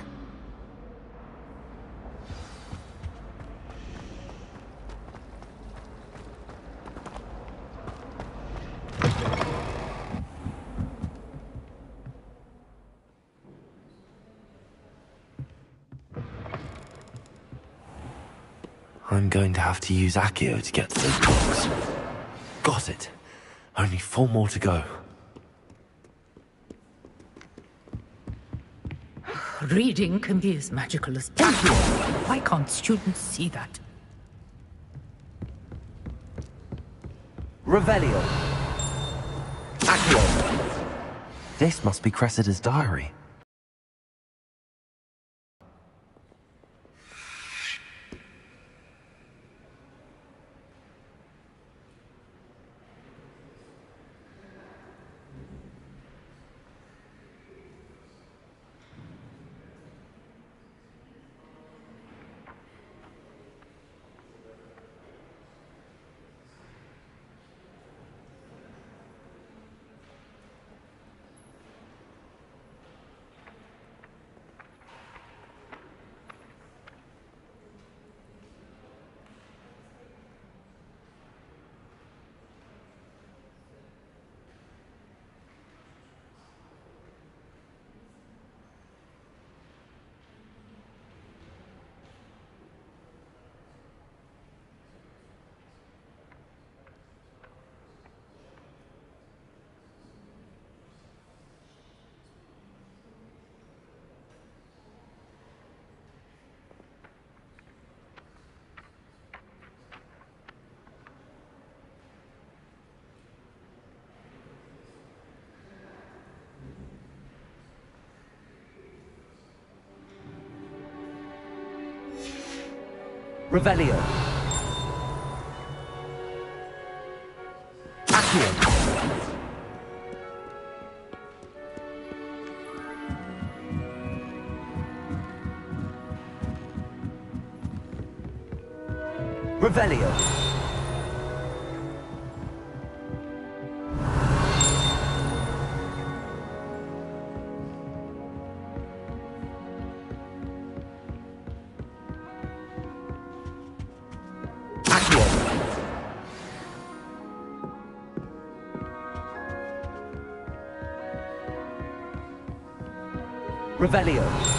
S3: I'm going to have to use Accio to get to those books. Got it. Only 4 more to go.
S12: Reading can be as magical as dancing. Why can't students see that?
S11: Revelio. Accio.
S3: This must be Cressida's diary.
S11: Revelio. Accio. Revelio. Revelio.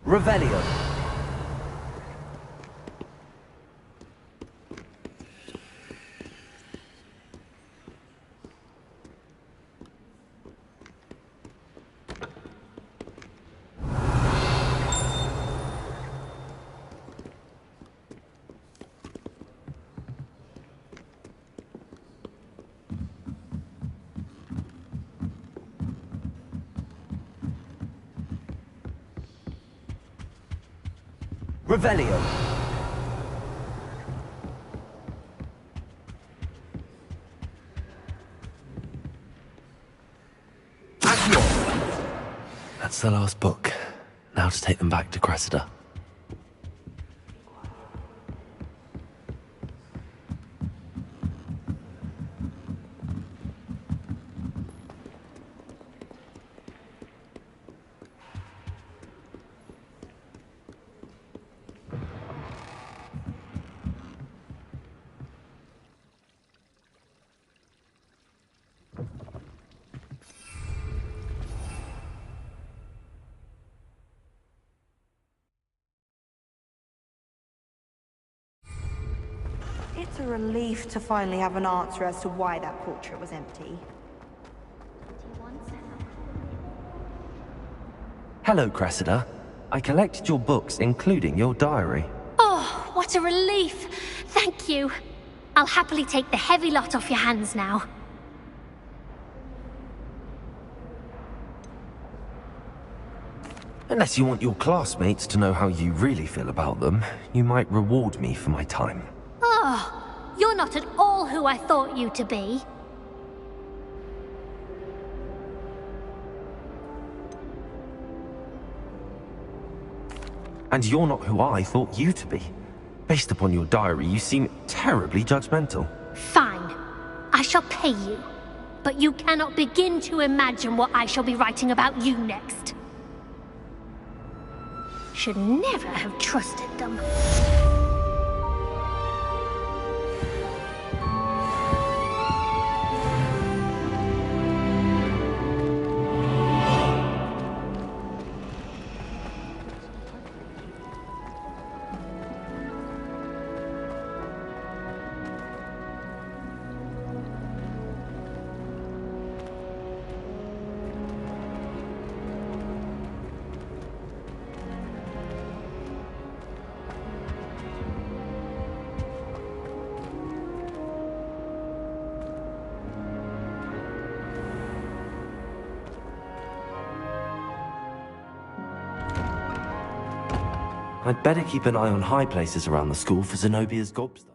S11: Revelio. Revelio. Accio.
S3: That's the last book. Now to take them back to Cressida.
S2: It's a relief to finally have an answer as to why that portrait was empty.
S3: Hello, Cressida. I collected your books, including your diary.
S5: Oh, what a relief! Thank you. I'll happily take the heavy lot off your hands now.
S3: Unless you want your classmates to know how you really feel about them, you might reward me for my time.
S5: Oh, you're not at all who I thought you to be.
S3: And you're not who I thought you to be. Based upon your diary, you seem terribly judgmental.
S5: Fine. I shall pay you. But you cannot begin to imagine what I shall be writing about you next. Should never have trusted them.
S3: I'd better keep an eye on high places around the school for Zenobia's gobstone.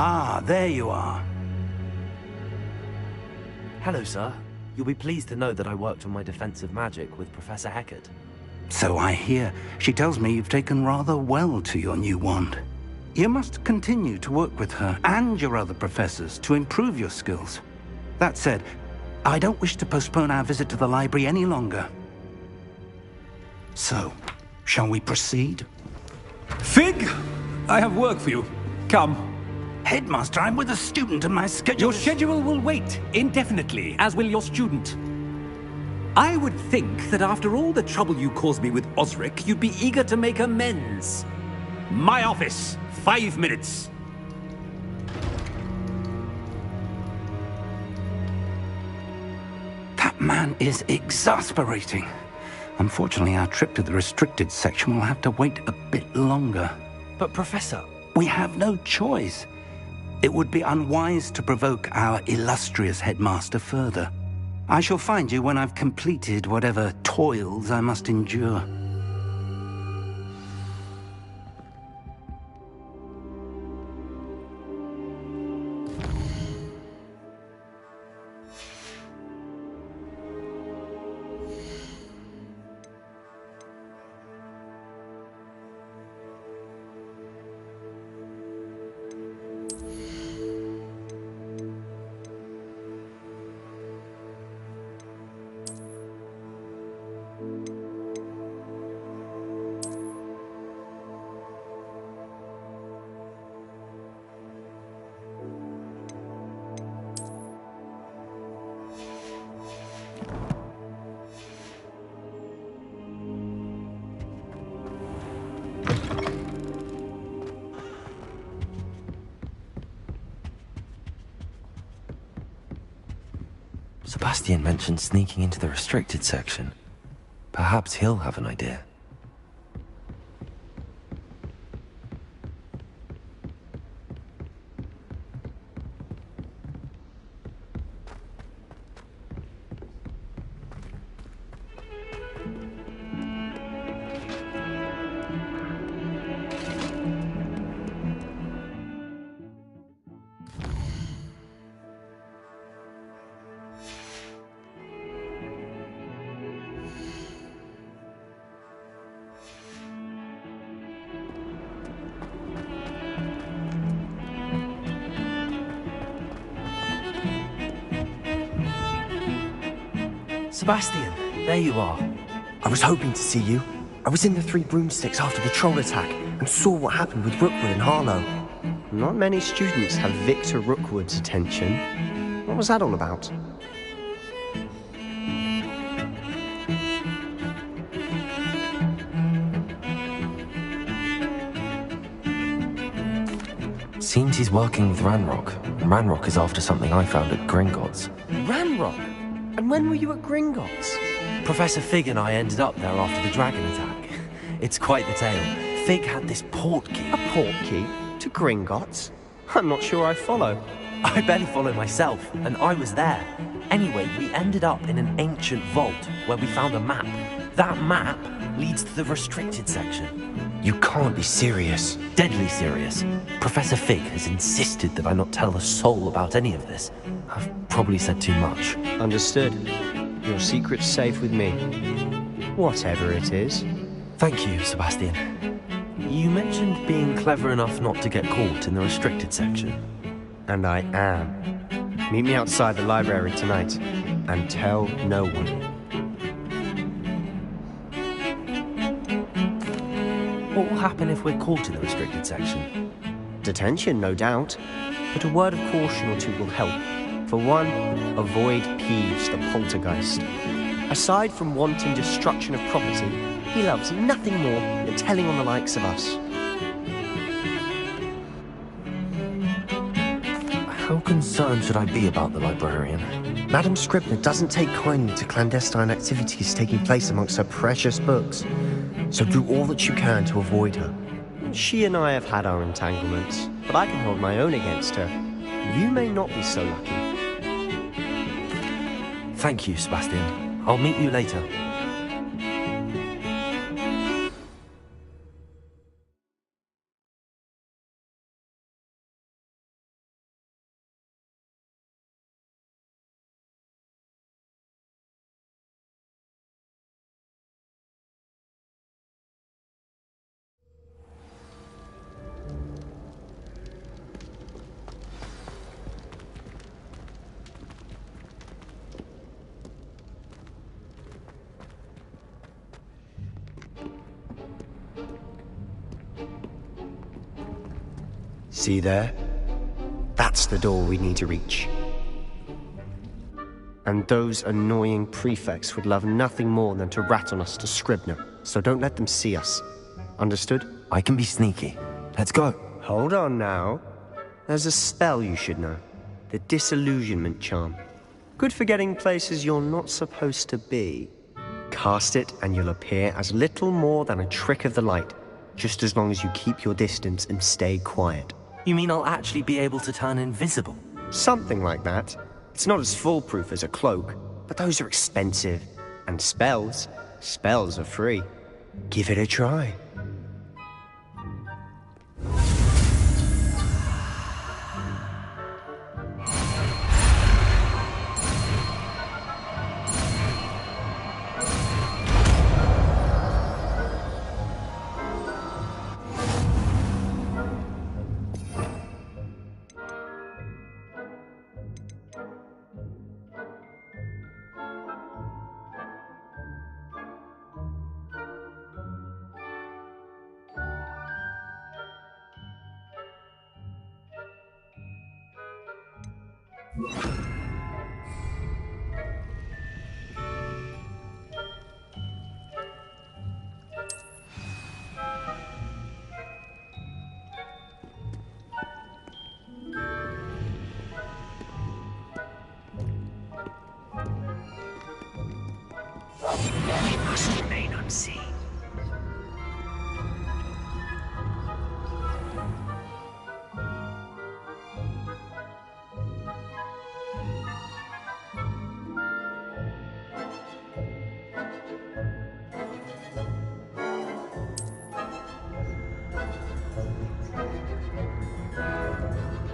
S4: Ah, there you are.
S3: Hello, sir. You'll be pleased to know that I worked on my defensive magic with Professor Heckard.
S4: So I hear. She tells me you've taken rather well to your new wand. You must continue to work with her and your other professors to improve your skills. That said, I don't wish to postpone our visit to the library any longer. So, shall we proceed?
S13: Fig! I have work for you. Come.
S4: Headmaster, I'm with a student and my schedule
S13: Your schedule will wait indefinitely, as will your student. I would think that after all the trouble you caused me with Osric, you'd be eager to make amends. My office, 5 minutes.
S4: That man is exasperating. Unfortunately, our trip to the restricted section will have to wait a bit longer.
S3: But, Professor...
S4: We have no choice. It would be unwise to provoke our illustrious headmaster further. I shall find you when I've completed whatever toils I must endure.
S3: Sebastian mentioned sneaking into the restricted section. Perhaps he'll have an idea.
S14: Sebastian, there you are. I was hoping to see you. I was in the Three Broomsticks after the troll attack and saw what happened with Rookwood and Harlow.
S9: Not many students have Victor Rookwood's attention. What was that all about?
S3: Seems he's working with Ranrock, and Ranrock is after something I found at Gringotts.
S9: Ranrock? And when were you at Gringotts?
S3: Professor Fig and I ended up there after the dragon attack. It's quite the tale. Fig had this port key.
S9: A port key? To Gringotts? I'm not sure I follow.
S3: I barely follow myself, and I was there. Anyway, we ended up in an ancient vault where we found a map. That map leads to the restricted section.
S14: You can't be serious.
S3: Deadly serious. Professor Fig has insisted that I not tell a soul about any of this. I've probably said too much.
S9: Understood. Your secret's safe with me. Whatever it is.
S3: Thank you, Sebastian. You mentioned being clever enough not to get caught in the restricted section.
S9: And I am. Meet me outside the library tonight, and tell no one.
S3: What will happen if we're caught in the restricted section?
S9: Detention, no doubt. But a word of caution or two will help. For one, avoid Peeves, the poltergeist. Aside from wanting destruction of property, he loves nothing more than telling on the likes of us.
S3: How concerned should I be about the librarian?
S9: Madam Scribner doesn't take kindly to clandestine activities taking place amongst her precious books. So do all that you can to avoid her. She and I have had our entanglements, but I can hold my own against her. You may not be so lucky.
S3: Thank you, Sebastian. I'll meet you later.
S9: See there? That's the door we need to reach. And those annoying prefects would love nothing more than to rat on us to Scribner, so don't let them see us. Understood?
S3: I can be sneaky. Let's go.
S9: Hold on now. There's a spell you should know. The Disillusionment Charm. Good for getting places you're not supposed to be. Cast it and you'll appear as little more than a trick of the light, just as long as you keep your distance and stay quiet.
S3: You mean I'll actually be able to turn invisible?
S9: Something like that. It's not as foolproof as a cloak, but those are expensive. And spells are free. Give it a try.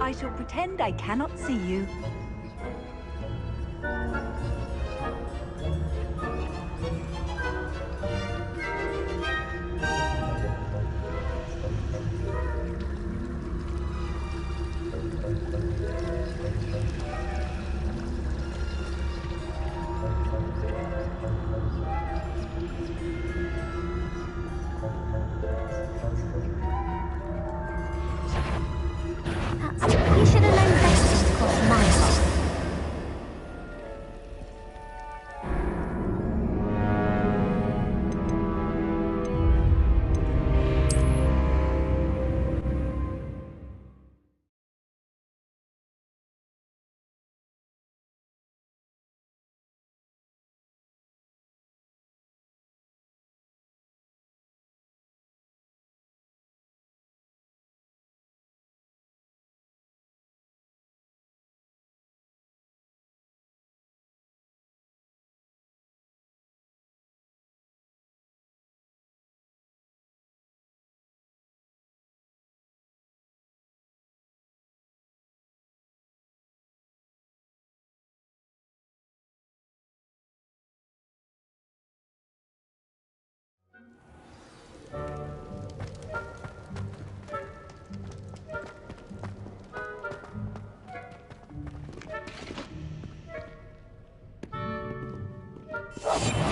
S15: I shall pretend I cannot see you.
S5: You should have known better than to cross my path.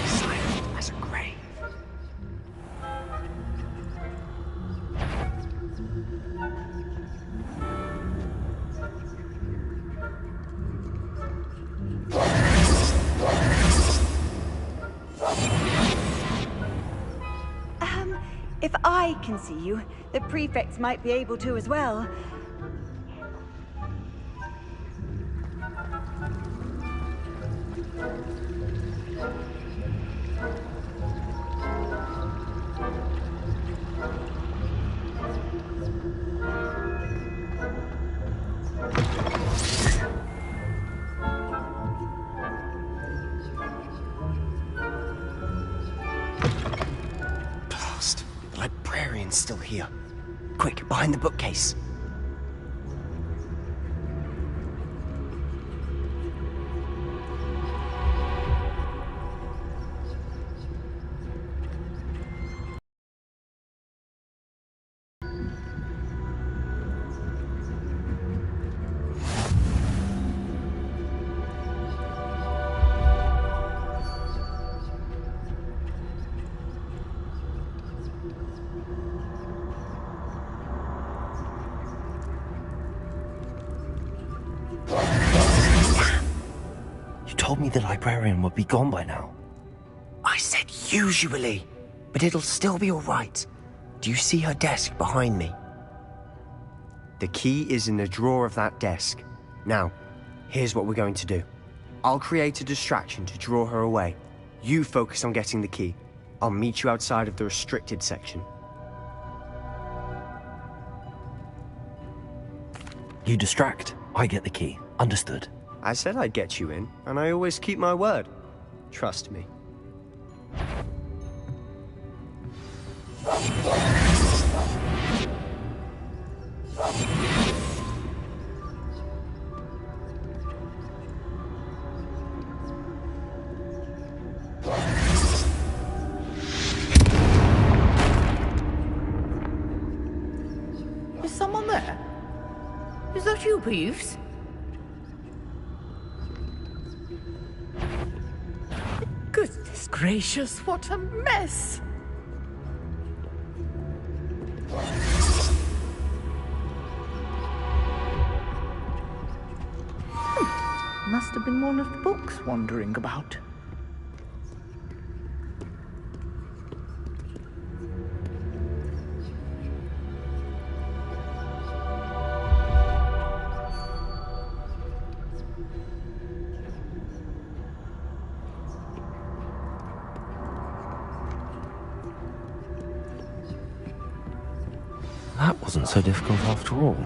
S14: Silent as a grave.
S15: If I can see you, the prefects might be able to as well.
S14: Blast. The librarian's still here. Quick, behind the bookcase. You told me the librarian would be gone by now. I said usually, but it'll still be all right. Do you see her desk behind me? The key is in the drawer of that desk. Now, here's what we're going to do. I'll create a distraction to draw her away. You focus on getting the key. I'll meet you outside of the restricted section.
S3: You distract, I get the key. Understood.
S9: I said I'd get you in, and I always keep my word. Trust me.
S12: Is someone there? Is that you, Peeves? Goodness gracious, what a mess! Must have been one of the books wandering about.
S3: That wasn't so difficult after all.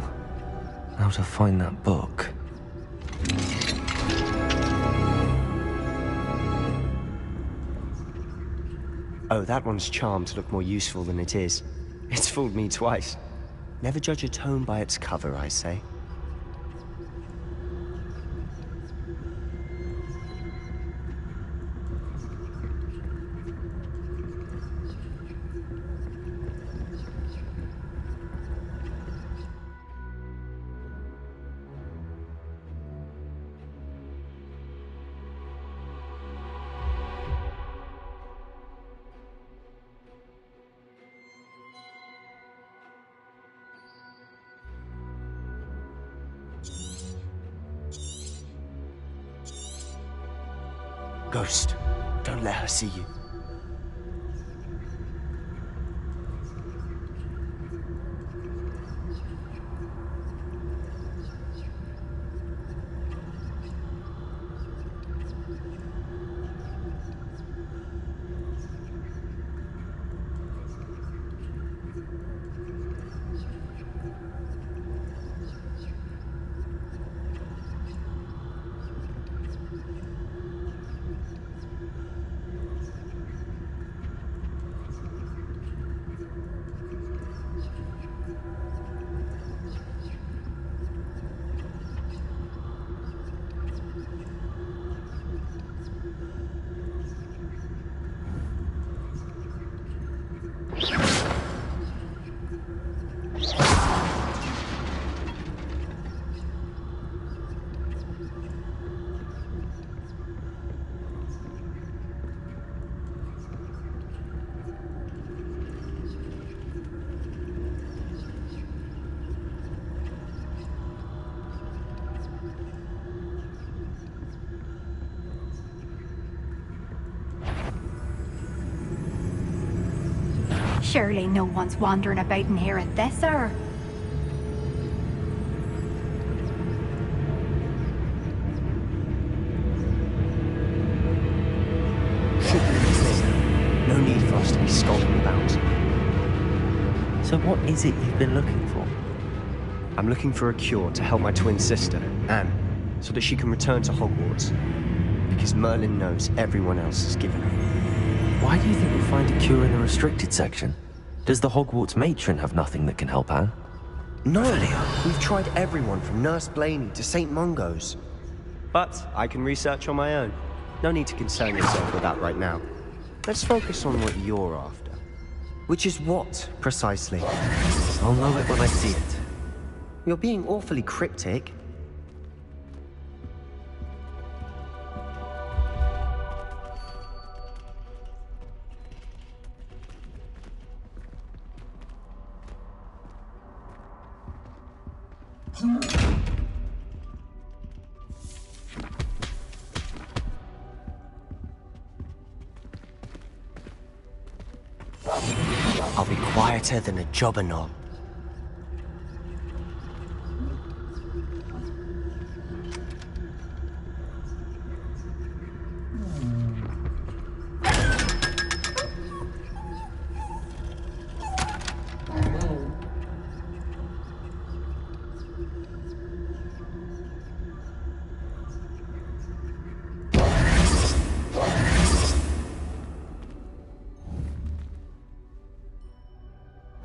S3: Now to find that book.
S9: Oh, that one's charmed to look more useful than it is. It's fooled me twice. Never judge a tome by its cover, I say.
S14: Ghost, don't let her see you.
S16: Surely no one's wandering about in here at this hour.
S14: Should be clear. No need for us to be skulking about.
S3: So what is it you've been looking for?
S14: I'm looking for a cure to help my twin sister, Anne, so that she can return to Hogwarts. Because Merlin knows everyone else has given her.
S3: Why do you think we'll find a cure in the restricted section? Does the Hogwarts matron have nothing that can help Anne?
S14: No, we've tried everyone from Nurse Blaney to St. Mungo's. But I can research on my own. No need to concern yourself with that right now. Let's focus on what you're after. Which is what, precisely?
S3: I'll know it when I see it.
S14: You're being awfully cryptic. I'll be quieter than a jobber knob.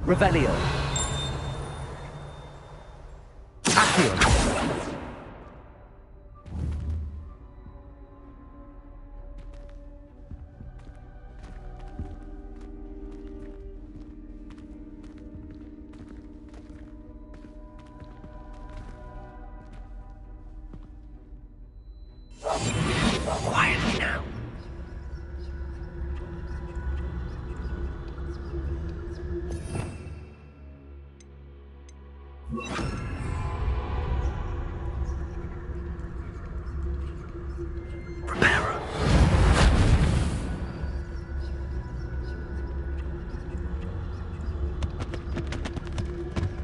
S11: Revelio. Accio.
S14: Quietly now.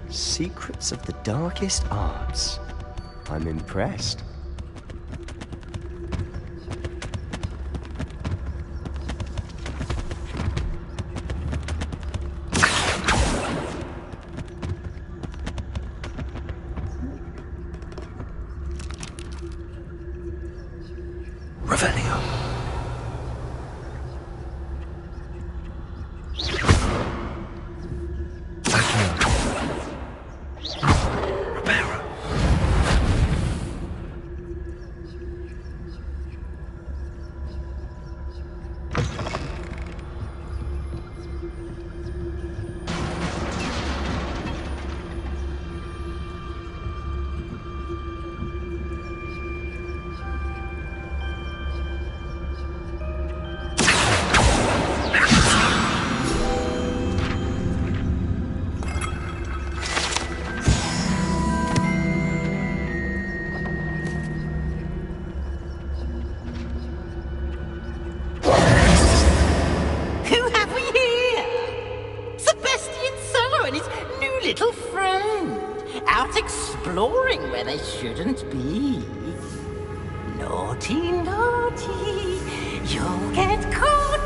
S14: Secrets of the darkest arts. I'm impressed. Revelio.
S12: exploring where they shouldn't be. Naughty, naughty, you'll get caught.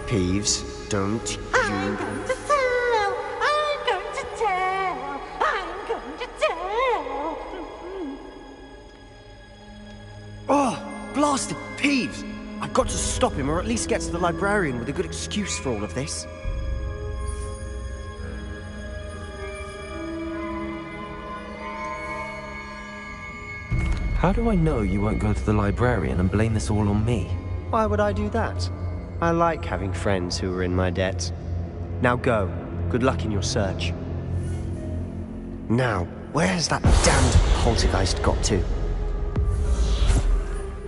S9: Peeves, don't
S12: I'm
S9: you...
S12: going to tell, I'm going to tell, I'm going to tell.
S9: Oh, blasted Peeves! I've got to stop him, or at least get to the librarian with a good excuse for all of this.
S3: How do I know you won't go to the librarian and blame this all on me?
S9: Why would I do that? I like having friends who are in my debt. Now go. Good luck in your search. Now, where's that damned poltergeist got to?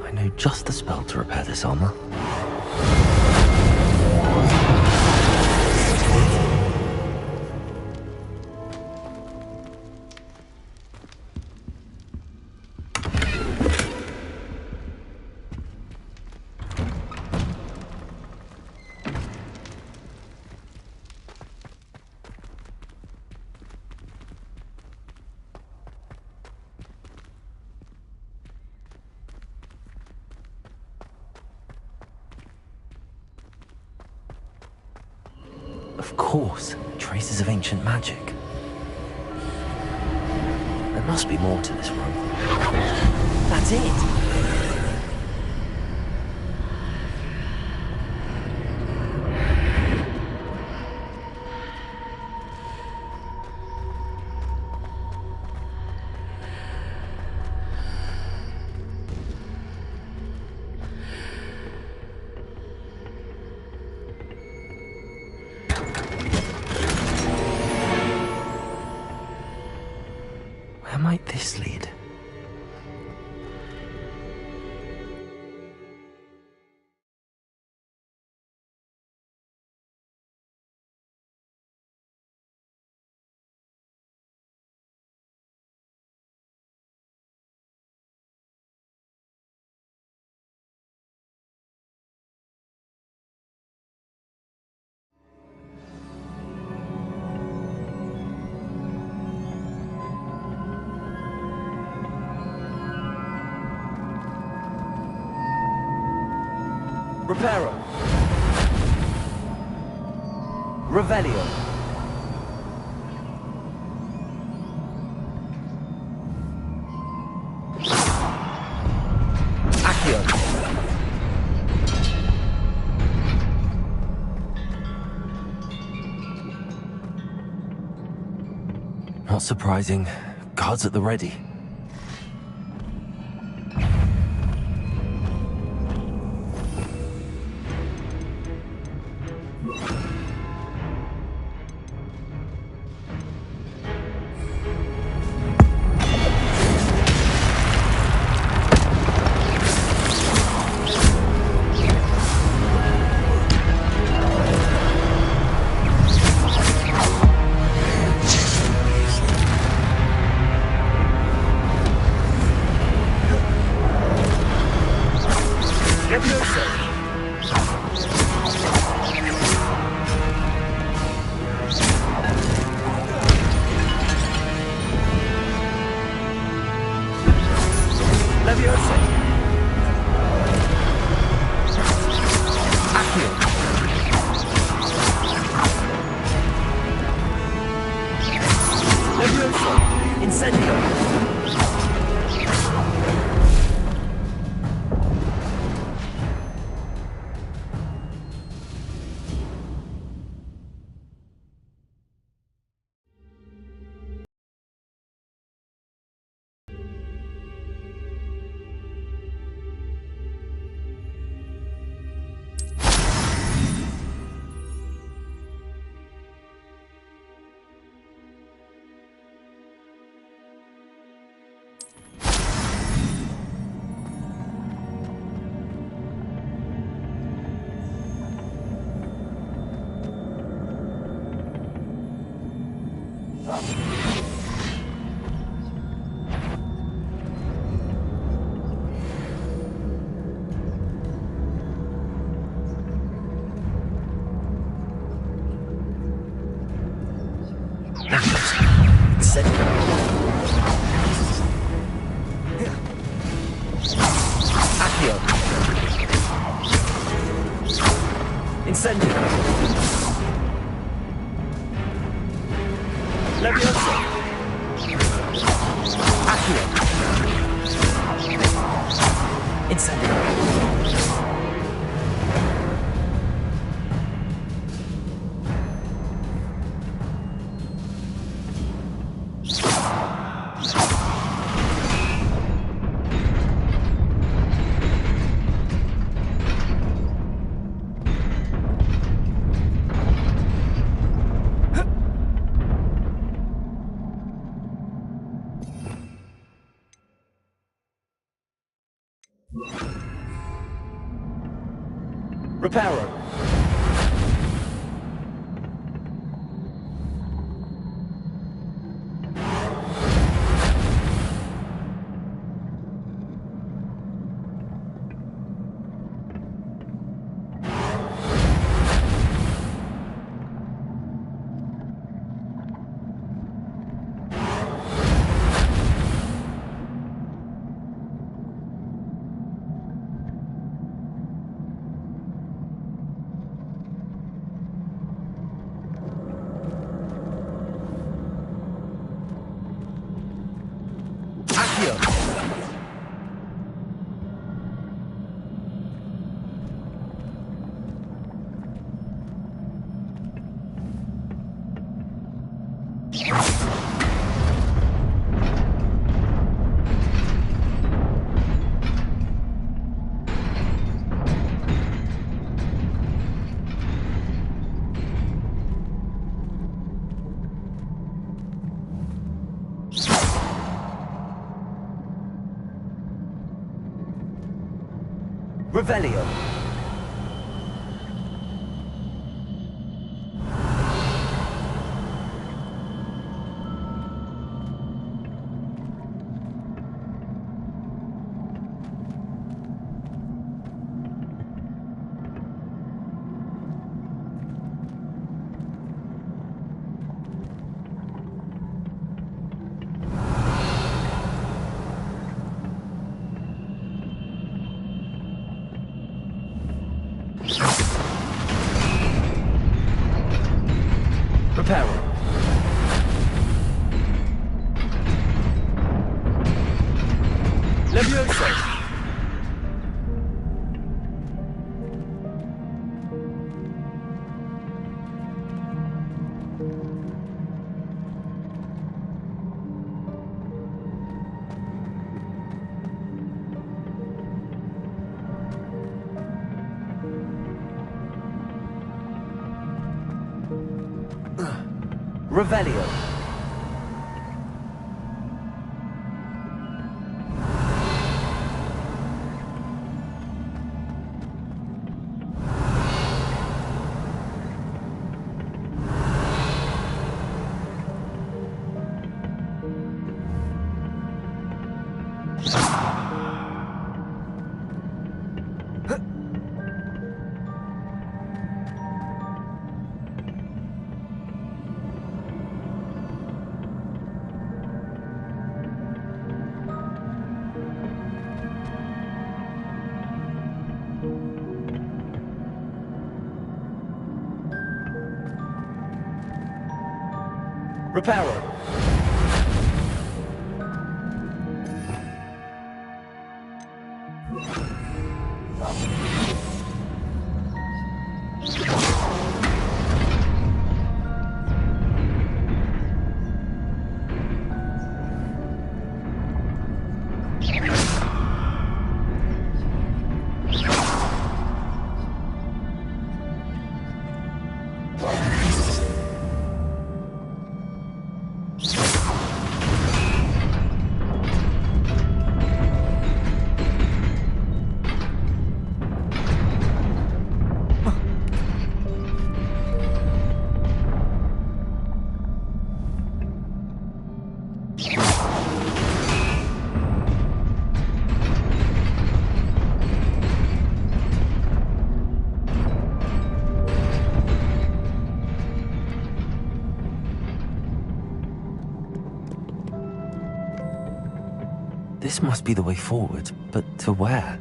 S3: I know just the spell to repair this armor. Of course, traces of ancient magic. There must be more to this room. That's it! Where might this lead? Reparo. Revelio. Accio. Not surprising. Guards at the ready.
S11: Reparo. Revelio. Reparo. Levioso. Revelio. Reparo. This must be the way forward, but to where?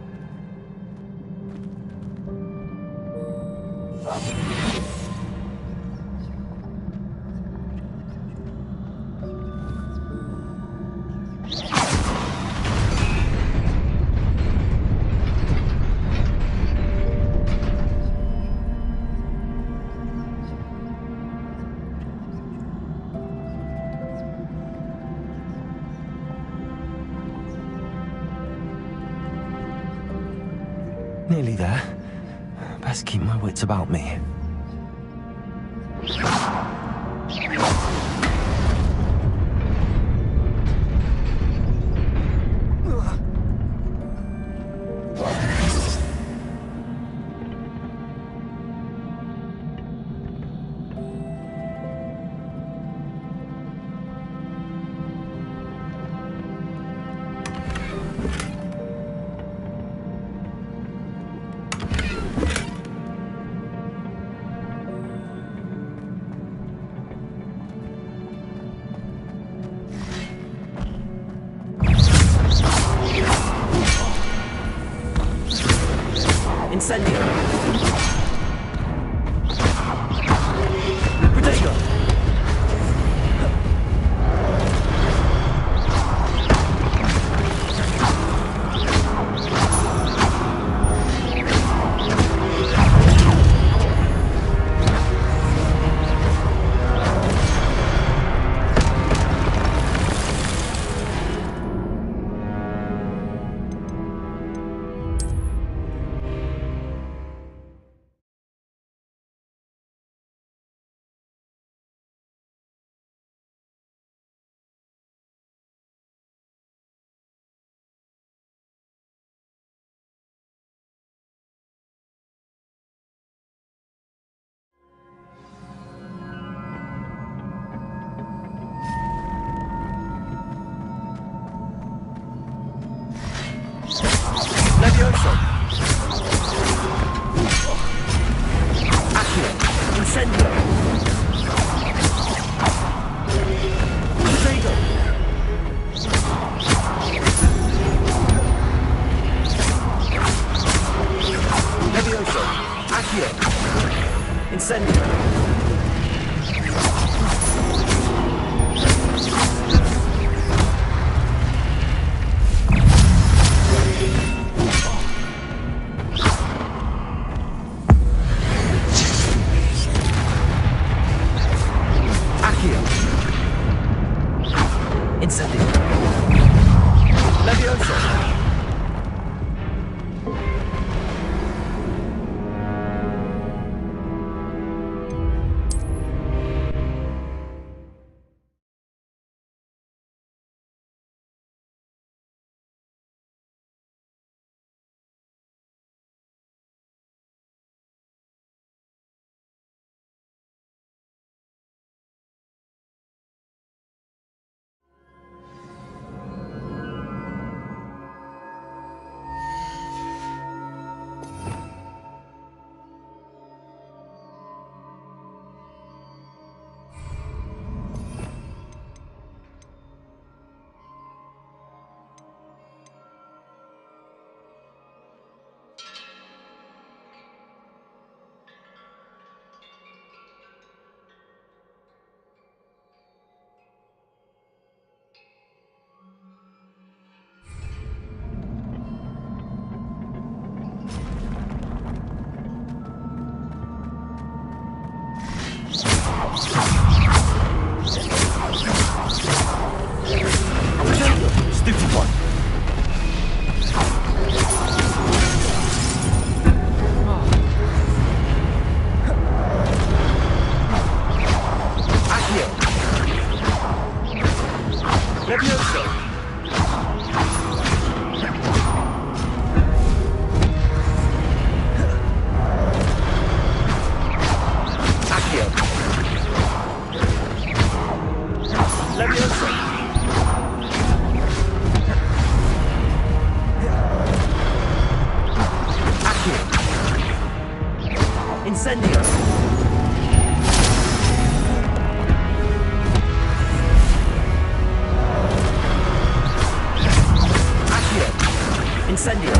S11: Nearly there. Best keep my wits about me.
S3: Incendio! Protego! Levioso! Accio! Incendio! Protego! Levioso! Accio! Incendio! Incendio! Levioso! Stupid one. Accio! Levioso! Accio! Levioso! Incendio! Accio! Incendio!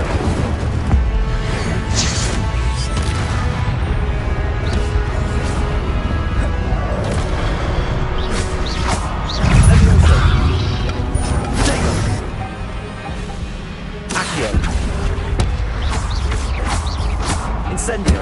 S3: Levioso! Protego! Accio! Incendio!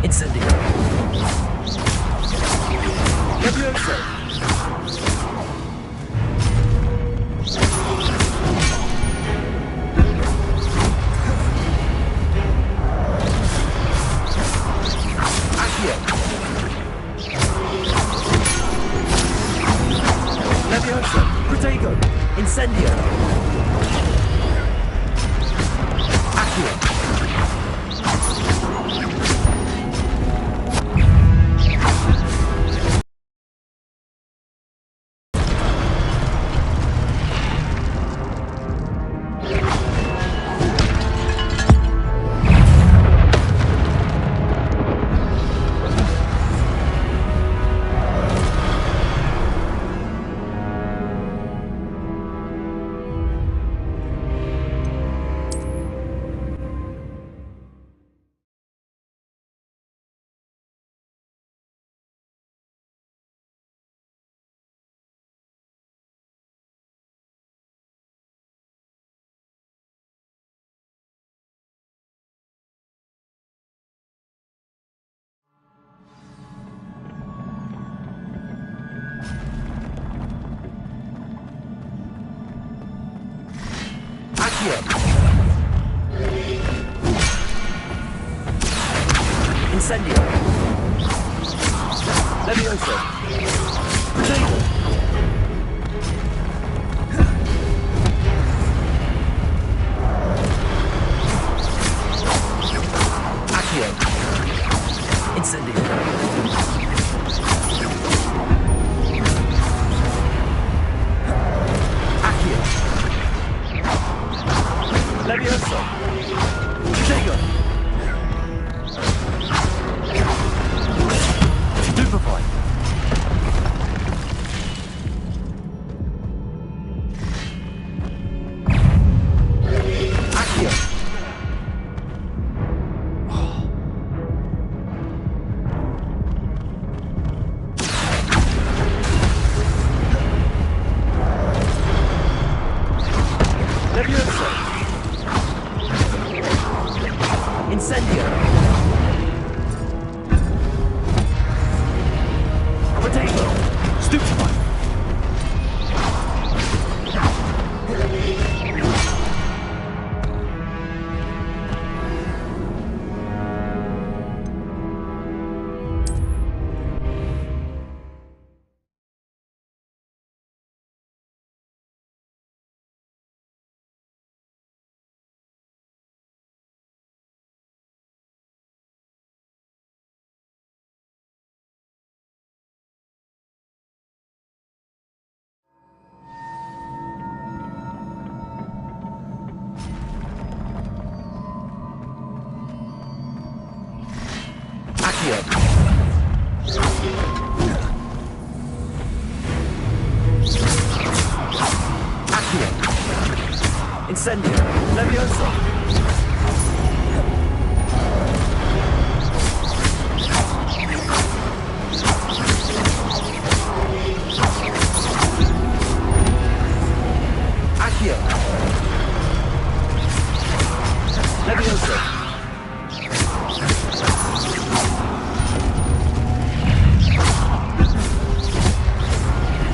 S3: Incendio! Levioso! Accio. Incendio. Levioso. Potato. Accio. Incendio. Accio. Levioso. Potato. Stupefy. Accio. Levioso. Incendio. Potato. Stupefy. Accio. Accio. Incendio. Levioso. Accio. Levioso.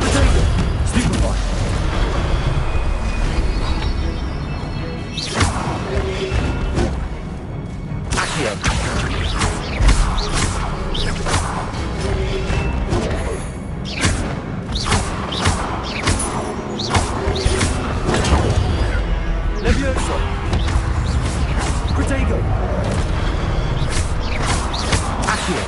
S3: Potato. Stupefy. Accio. Levioso. Protego. Accio.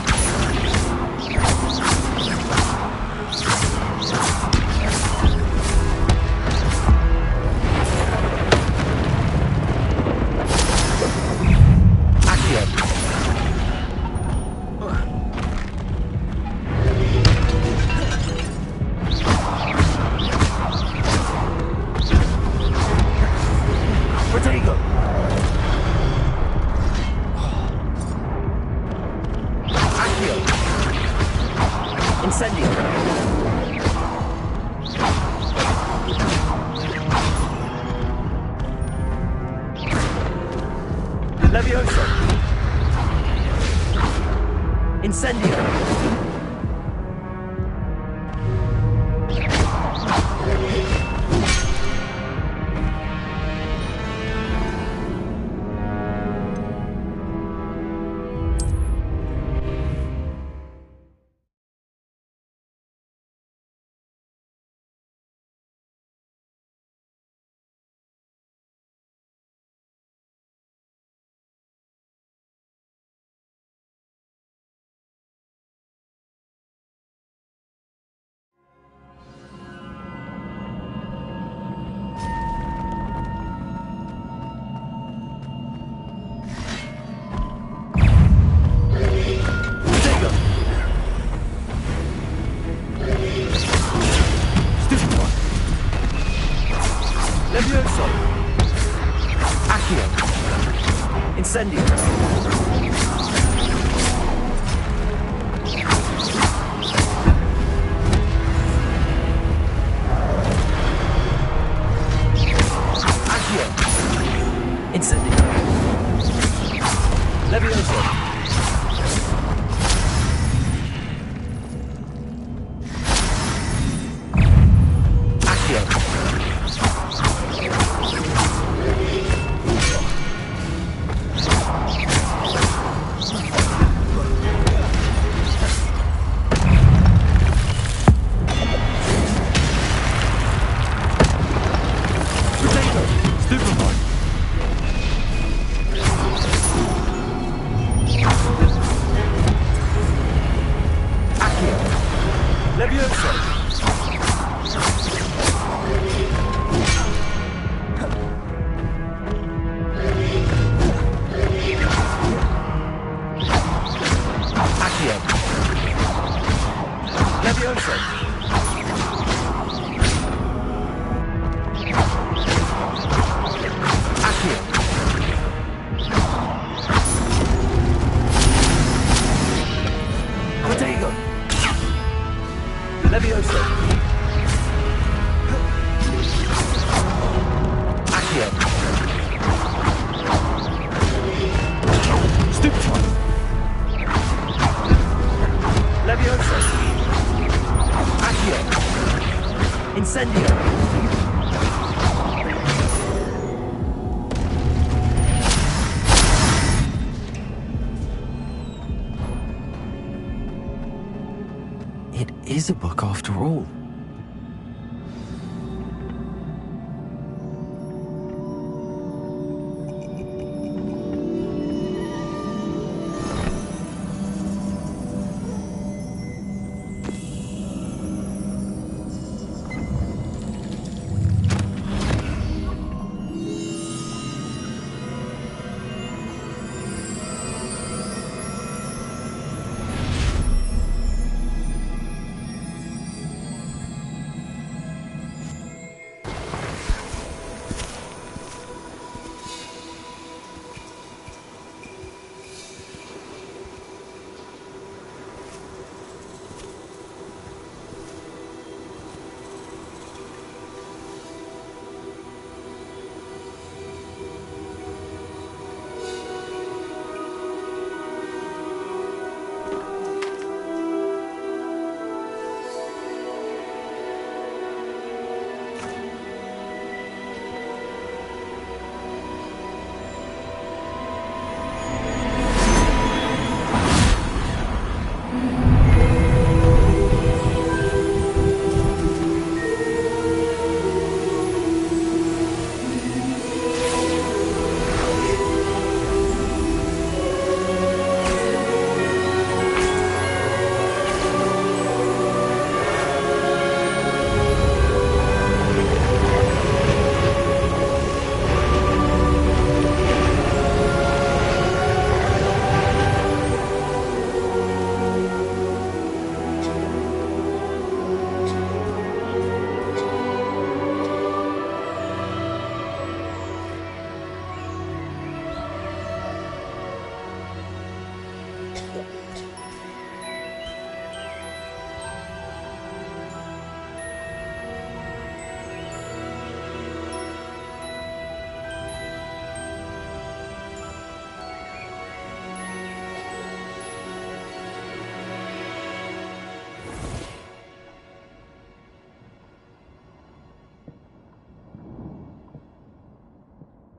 S3: Accio. Protego. Accio. Incendio. Levioso. Incendio. Levioso. Accio. Incendio. Accio. Incendio. Levioso. Accio.
S11: Stupefy! Accio! Levioso! Accio! Levioso! Accio! Protego! Levioso! Accio! Stupefy! Levioso! Accio! Incendio! It is a book after all.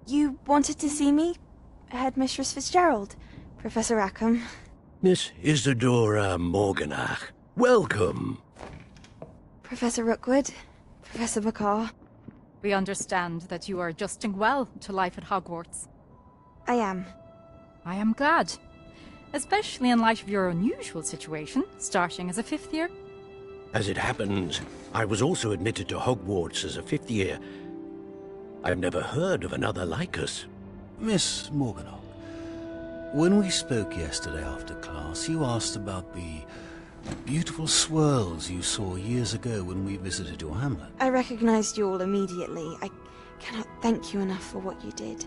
S2: You wanted to see me? Headmistress Fitzgerald? Professor Rackham?
S17: Miss Isadora Morganach, welcome.
S2: Professor Rookwood? Professor Bakar?
S16: We understand that you are adjusting well to life at Hogwarts.
S2: I am.
S16: I am glad. Especially in light of your unusual situation, starting as a 5th year.
S17: As it happens, I was also admitted to Hogwarts as a 5th year. I've never heard of another like us.
S18: Miss Morganach, when we spoke yesterday after class, you asked about the beautiful swirls you saw years ago when we visited your hamlet.
S2: I recognized you all immediately. I cannot thank you enough for what you did.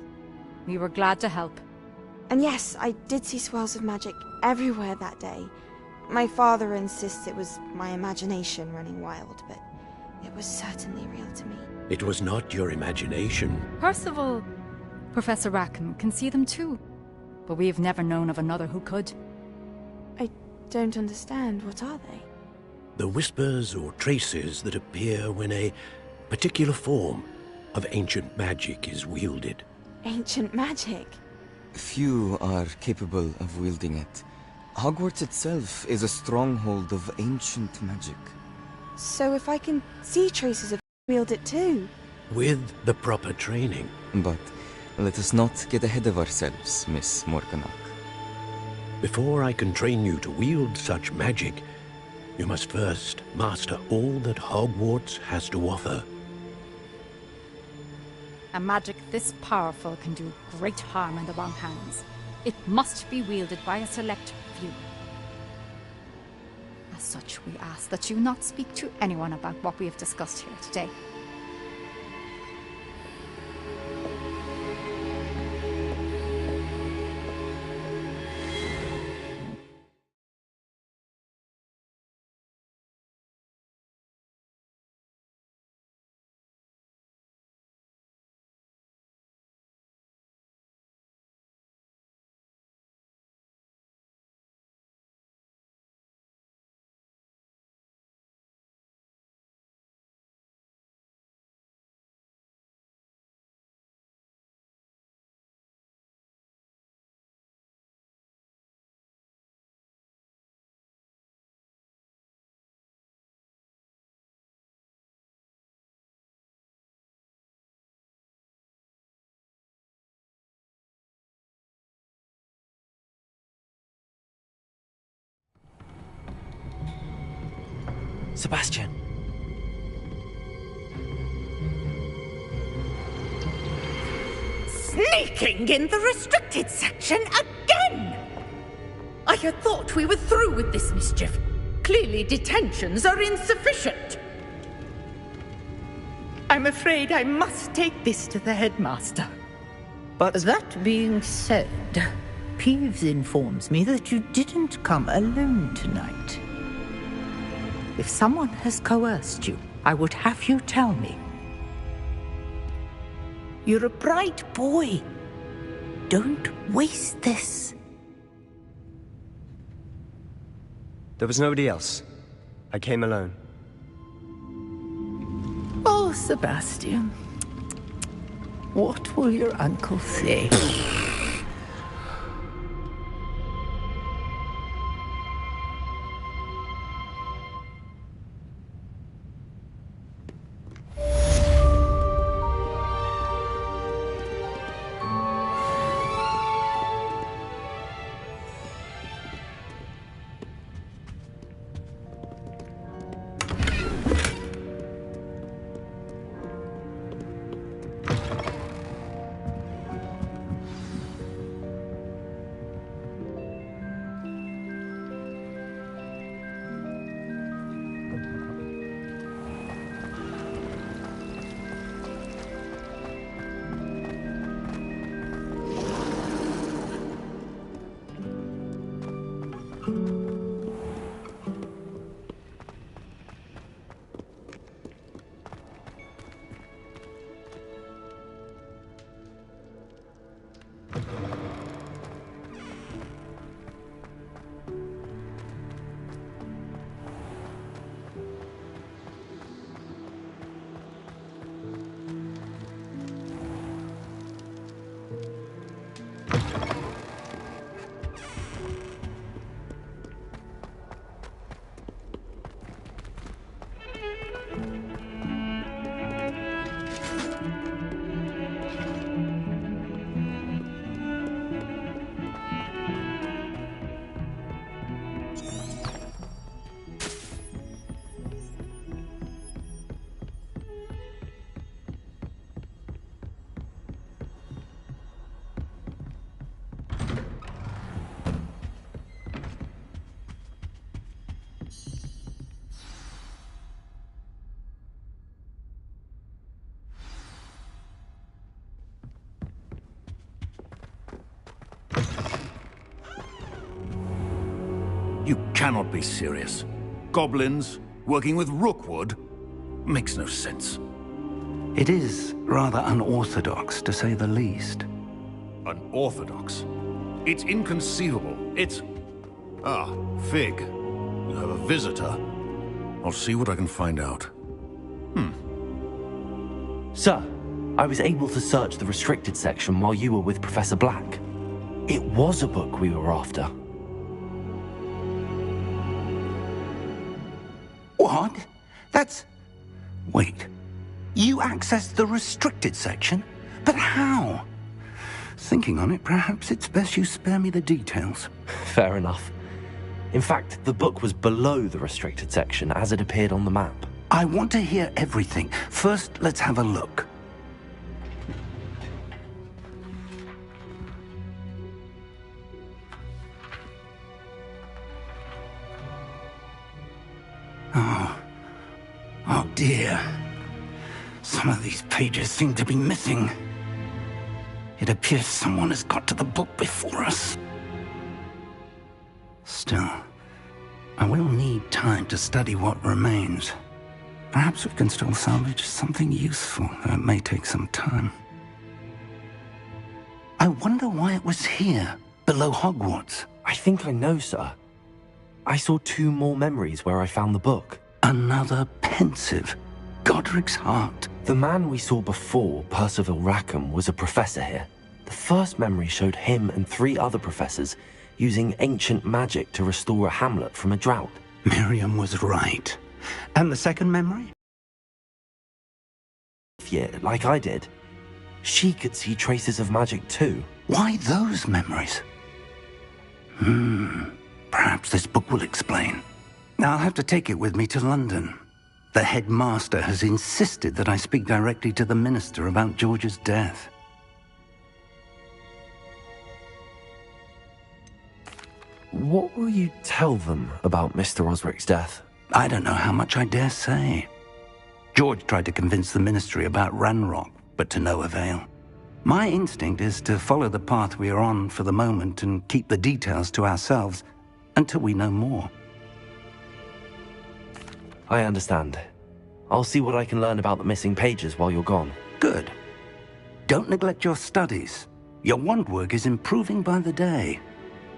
S16: We were glad to help.
S2: And yes, I did see swirls of magic everywhere that day. My father insists it was my imagination running wild, but it was certainly real to me.
S17: It was not your imagination.
S16: Percival, Professor Rackham can see them too. But we have never known of another who could.
S2: I don't understand. What are they?
S17: The whispers or traces that appear when a particular form of ancient magic is wielded.
S2: Ancient magic?
S19: Few are capable of wielding it. Hogwarts itself is a stronghold of ancient magic.
S2: So if I can see traces of wield it too?
S17: With the proper training.
S19: But let us not get ahead of ourselves, Miss Morganach.
S17: Before I can train you to wield such magic, you must first master all that Hogwarts has to offer.
S16: A magic this powerful can do great harm in the wrong hands. It must be wielded by a select few. As such, we ask that you not speak to anyone about what we have discussed here today.
S3: Sebastian.
S12: Sneaking in the restricted section again! I had thought we were through with this mischief. Clearly detentions are insufficient. I'm afraid I must take this to the headmaster.
S20: But that being said, Peeves informs me that you didn't come alone tonight. If someone has coerced you, I would have you tell me. You're a bright boy. Don't waste this.
S9: There was nobody else. I came alone.
S20: Oh, Sebastian. What will your uncle say?
S1: You cannot be serious. Goblins working with Rookwood makes no sense.
S4: It is rather unorthodox, to say the least.
S1: Unorthodox? It's inconceivable. It's... Ah, Fig. You have a visitor. I'll see what I can find out.
S3: Sir, I was able to search the restricted section while you were with Professor Black. It was a book we were after.
S4: What? That's... Wait. You accessed the restricted section? But how? Thinking on it, perhaps it's best you spare me the details.
S3: Fair enough. In fact, the book was below the restricted section as it appeared on the map.
S4: I want to hear everything. First, let's have a look. Oh dear. Some of these pages seem to be missing. It appears someone has got to the book before us. Still, I will need time to study what remains. Perhaps we can still salvage something useful, though it may take some time. I wonder why it was here, below Hogwarts.
S3: I think I know, sir. I saw 2 more memories where I found the book.
S4: Another pensive. Godric's heart.
S3: The man we saw before, Percival Rackham, was a professor here. The first memory showed him and 3 other professors using ancient magic to restore a hamlet from a drought.
S4: Miriam was right. And the second memory?
S3: Yeah, like I did. She could see traces of magic too.
S4: Why those memories? Perhaps this book will explain. I'll have to take it with me to London. The headmaster has insisted that I speak directly to the minister about George's death.
S3: What will you tell them about Mr. Osric's death?
S4: I don't know how much I dare say. George tried to convince the ministry about Ranrock, but to no avail. My instinct is to follow the path we are on for the moment and keep the details to ourselves until we know more.
S3: I understand. I'll see what I can learn about the missing pages while you're gone.
S4: Good. Don't neglect your studies. Your wand work is improving by the day.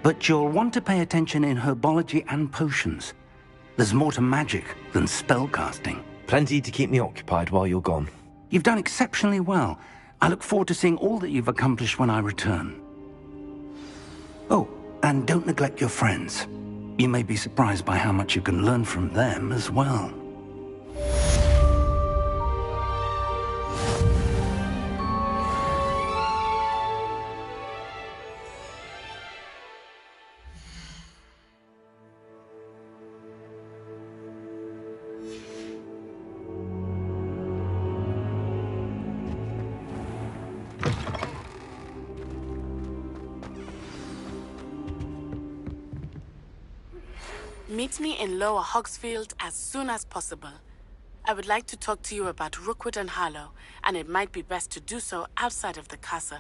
S4: But you'll want to pay attention in herbology and potions. There's more to magic than spellcasting.
S3: Plenty to keep me occupied while you're gone.
S4: You've done exceptionally well. I look forward to seeing all that you've accomplished when I return. Oh, and don't neglect your friends. You may be surprised by how much you can learn from them as well.
S21: Meet me in Lower Hogsfield as soon as possible. I would like to talk to you about Rookwood and Harlow, and it might be best to do so outside of the castle.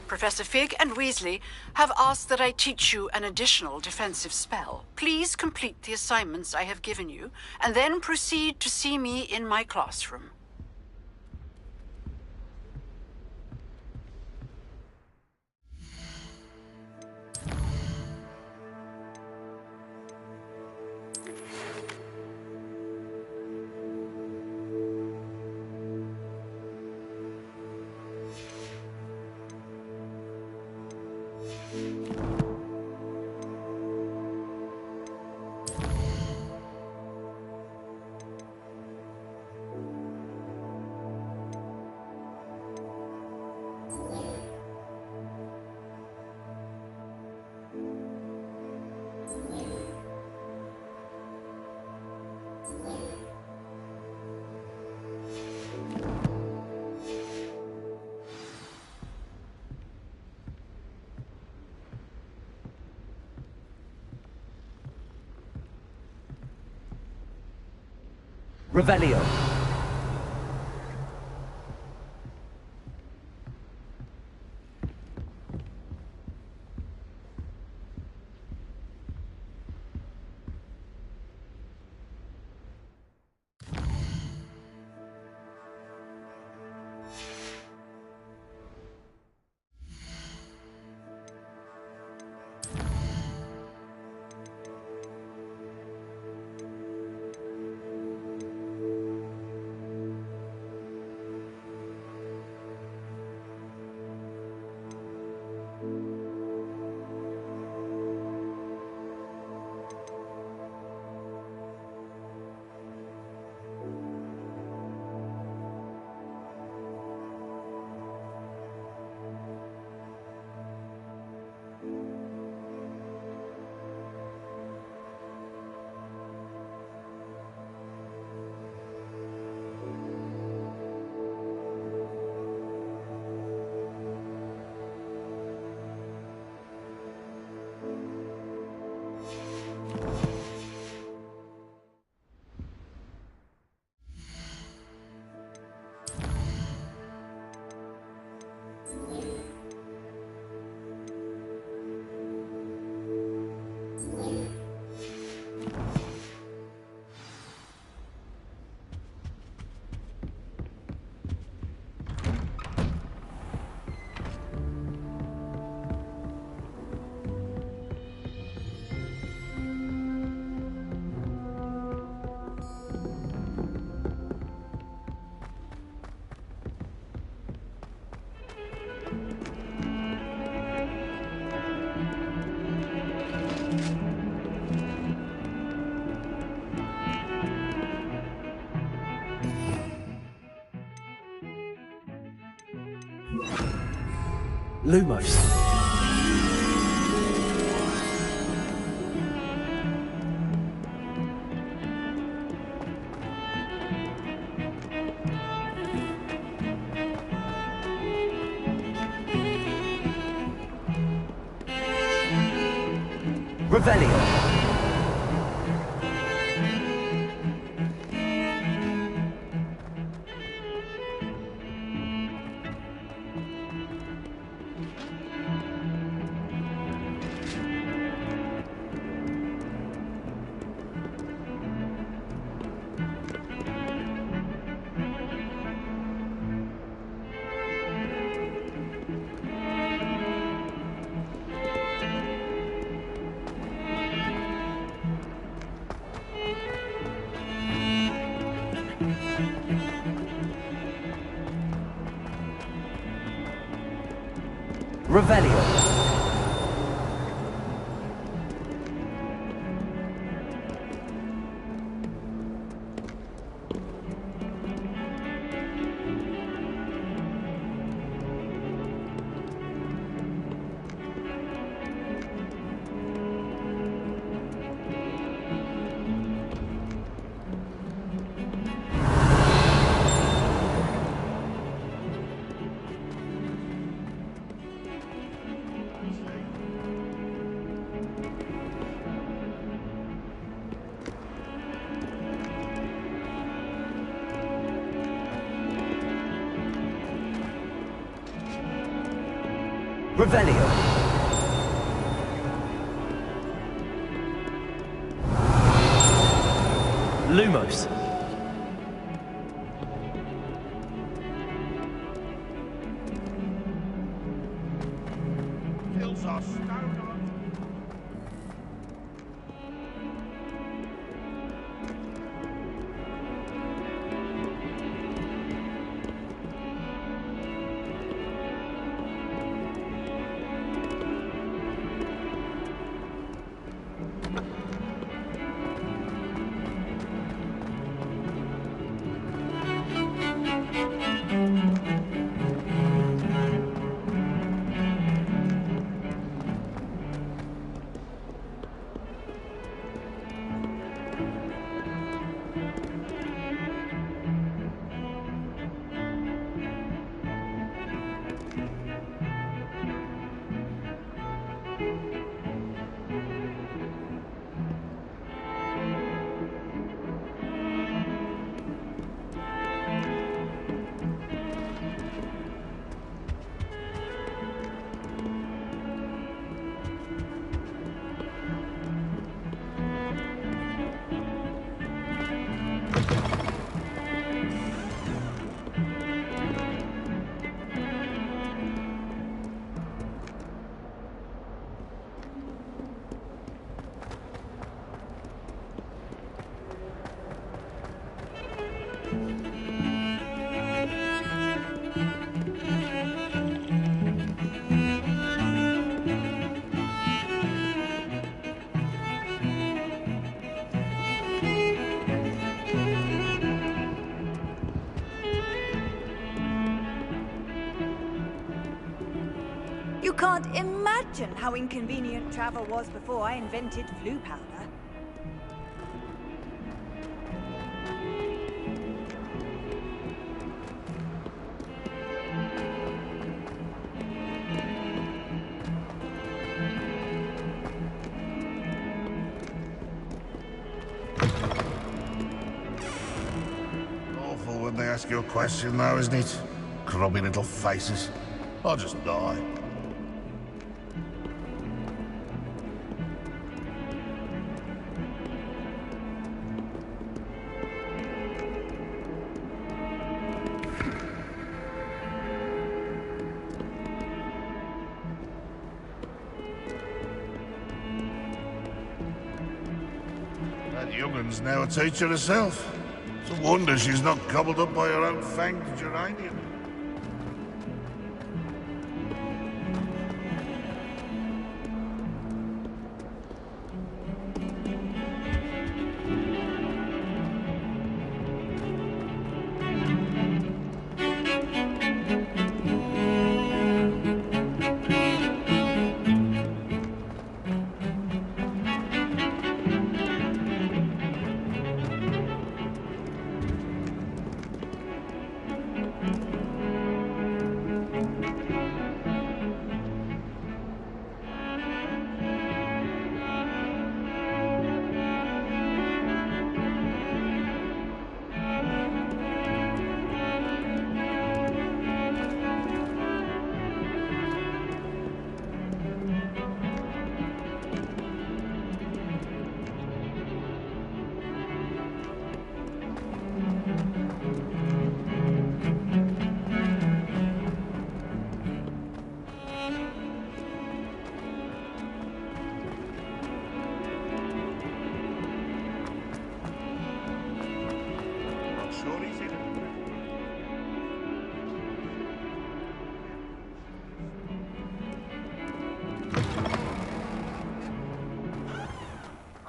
S8: Professor Fig and Weasley have asked that I teach you an additional defensive spell. Please complete the assignments I have given you, and then proceed to see me in my classroom.
S3: Revelio. Lumos. Revelio. Revelio. Revelio. Lumos.
S15: You can't imagine how inconvenient travel was before I invented flu powder.
S6: Awful when they ask you a question, though, isn't it? Grubby little faces. I'll just die. That youngun's now a teacher herself. It's a wonder she's not gobbled up by her own fanged geranium.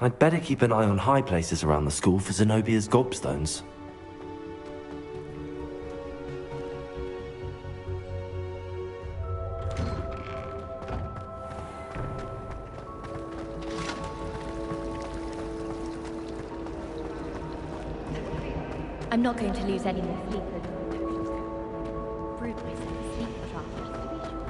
S3: I'd better keep an eye on high places around the school for Zenobia's gobstones.
S22: I'm not going to lose any more sleep over brood myself to sleep for after, to be sure.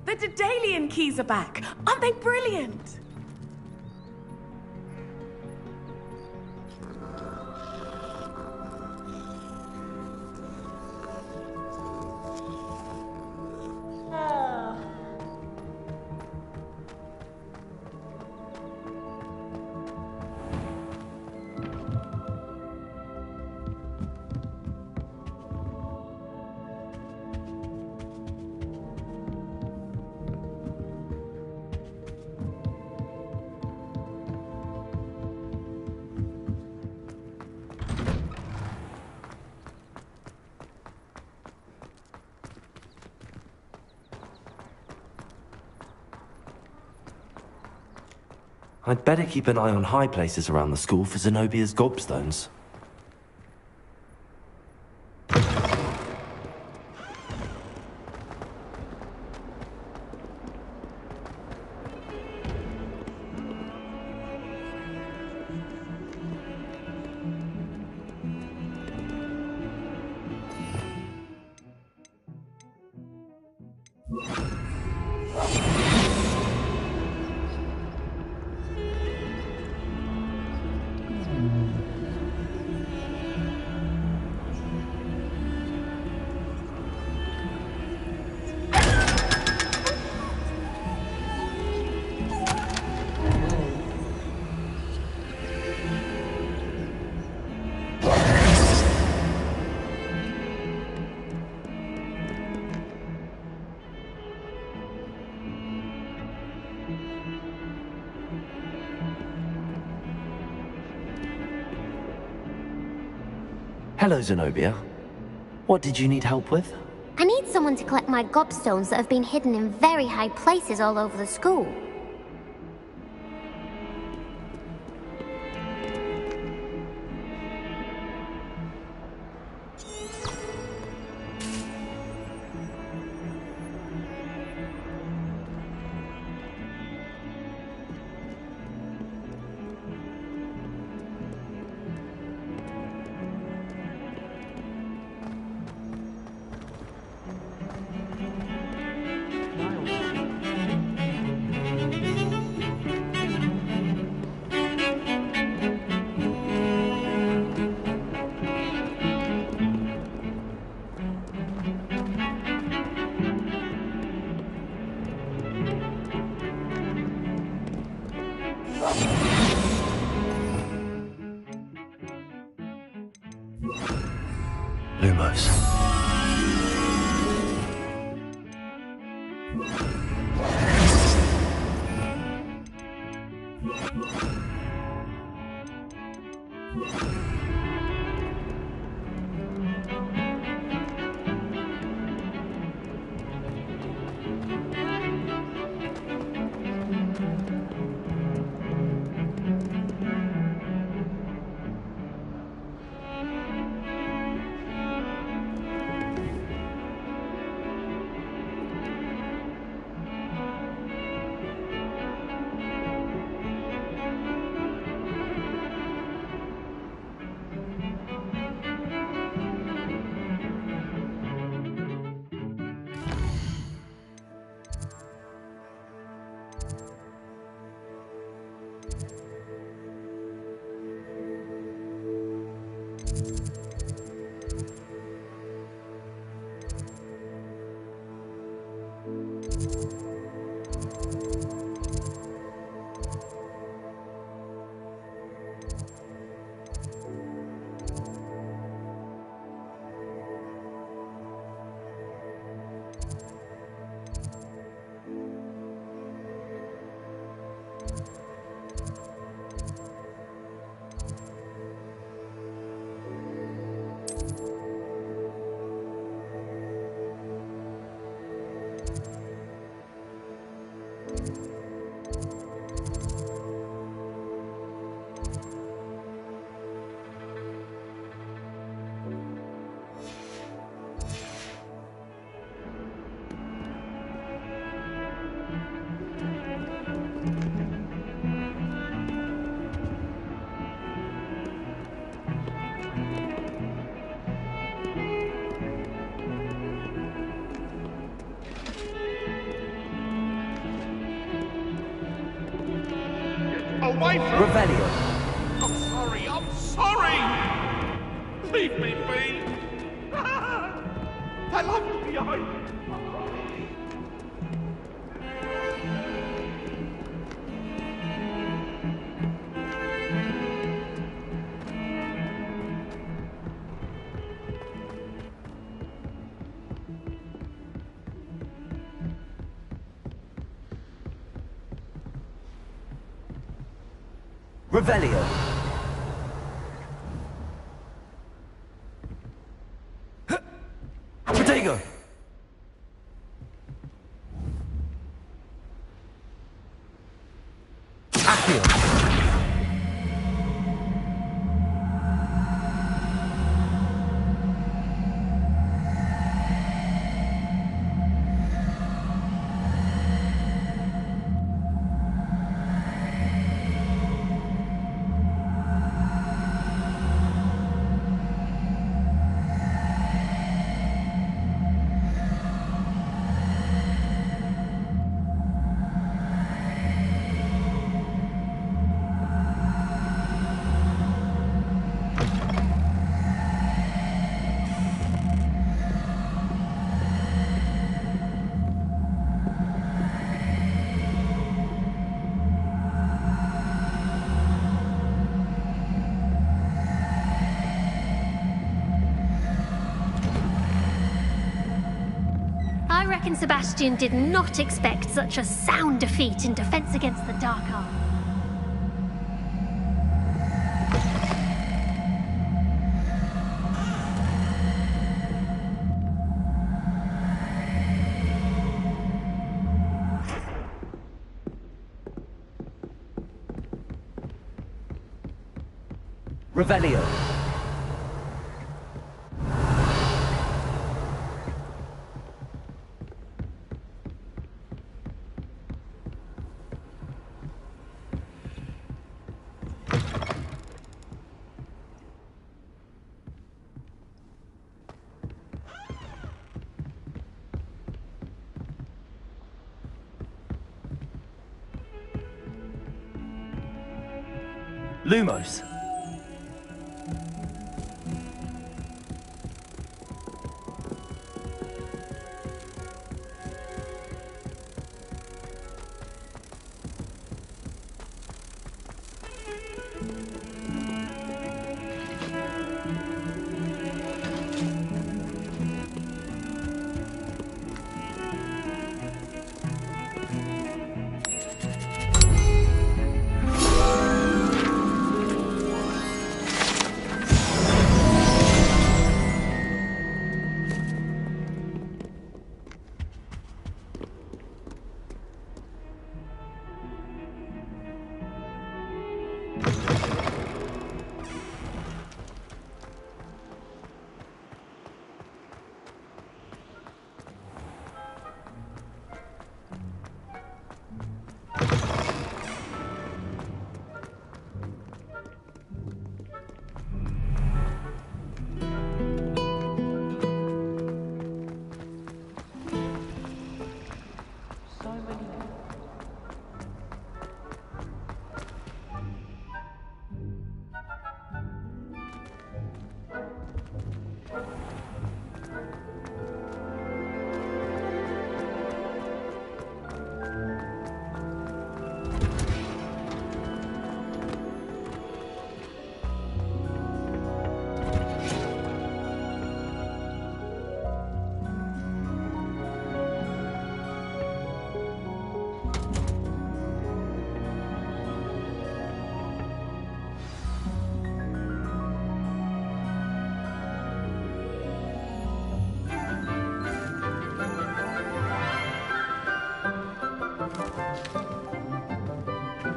S23: The Daedalian keys are back! Aren't they brilliant?
S3: I'd better keep an eye on high places around the school for Zenobia's gobstones. Hello, Zenobia. What did you need help with?
S5: I need someone to collect my gobstones that have been hidden in very high places all over the school.
S3: Lumos.
S7: Away from
S3: Revelio.
S7: I'm sorry! Leave me be! I love you behind me!
S3: Revelio. Protego.
S11: Accio.
S5: I reckon Sebastian did not expect such a sound defeat in Defense Against the Dark Arts.
S3: Revelio. Lumos.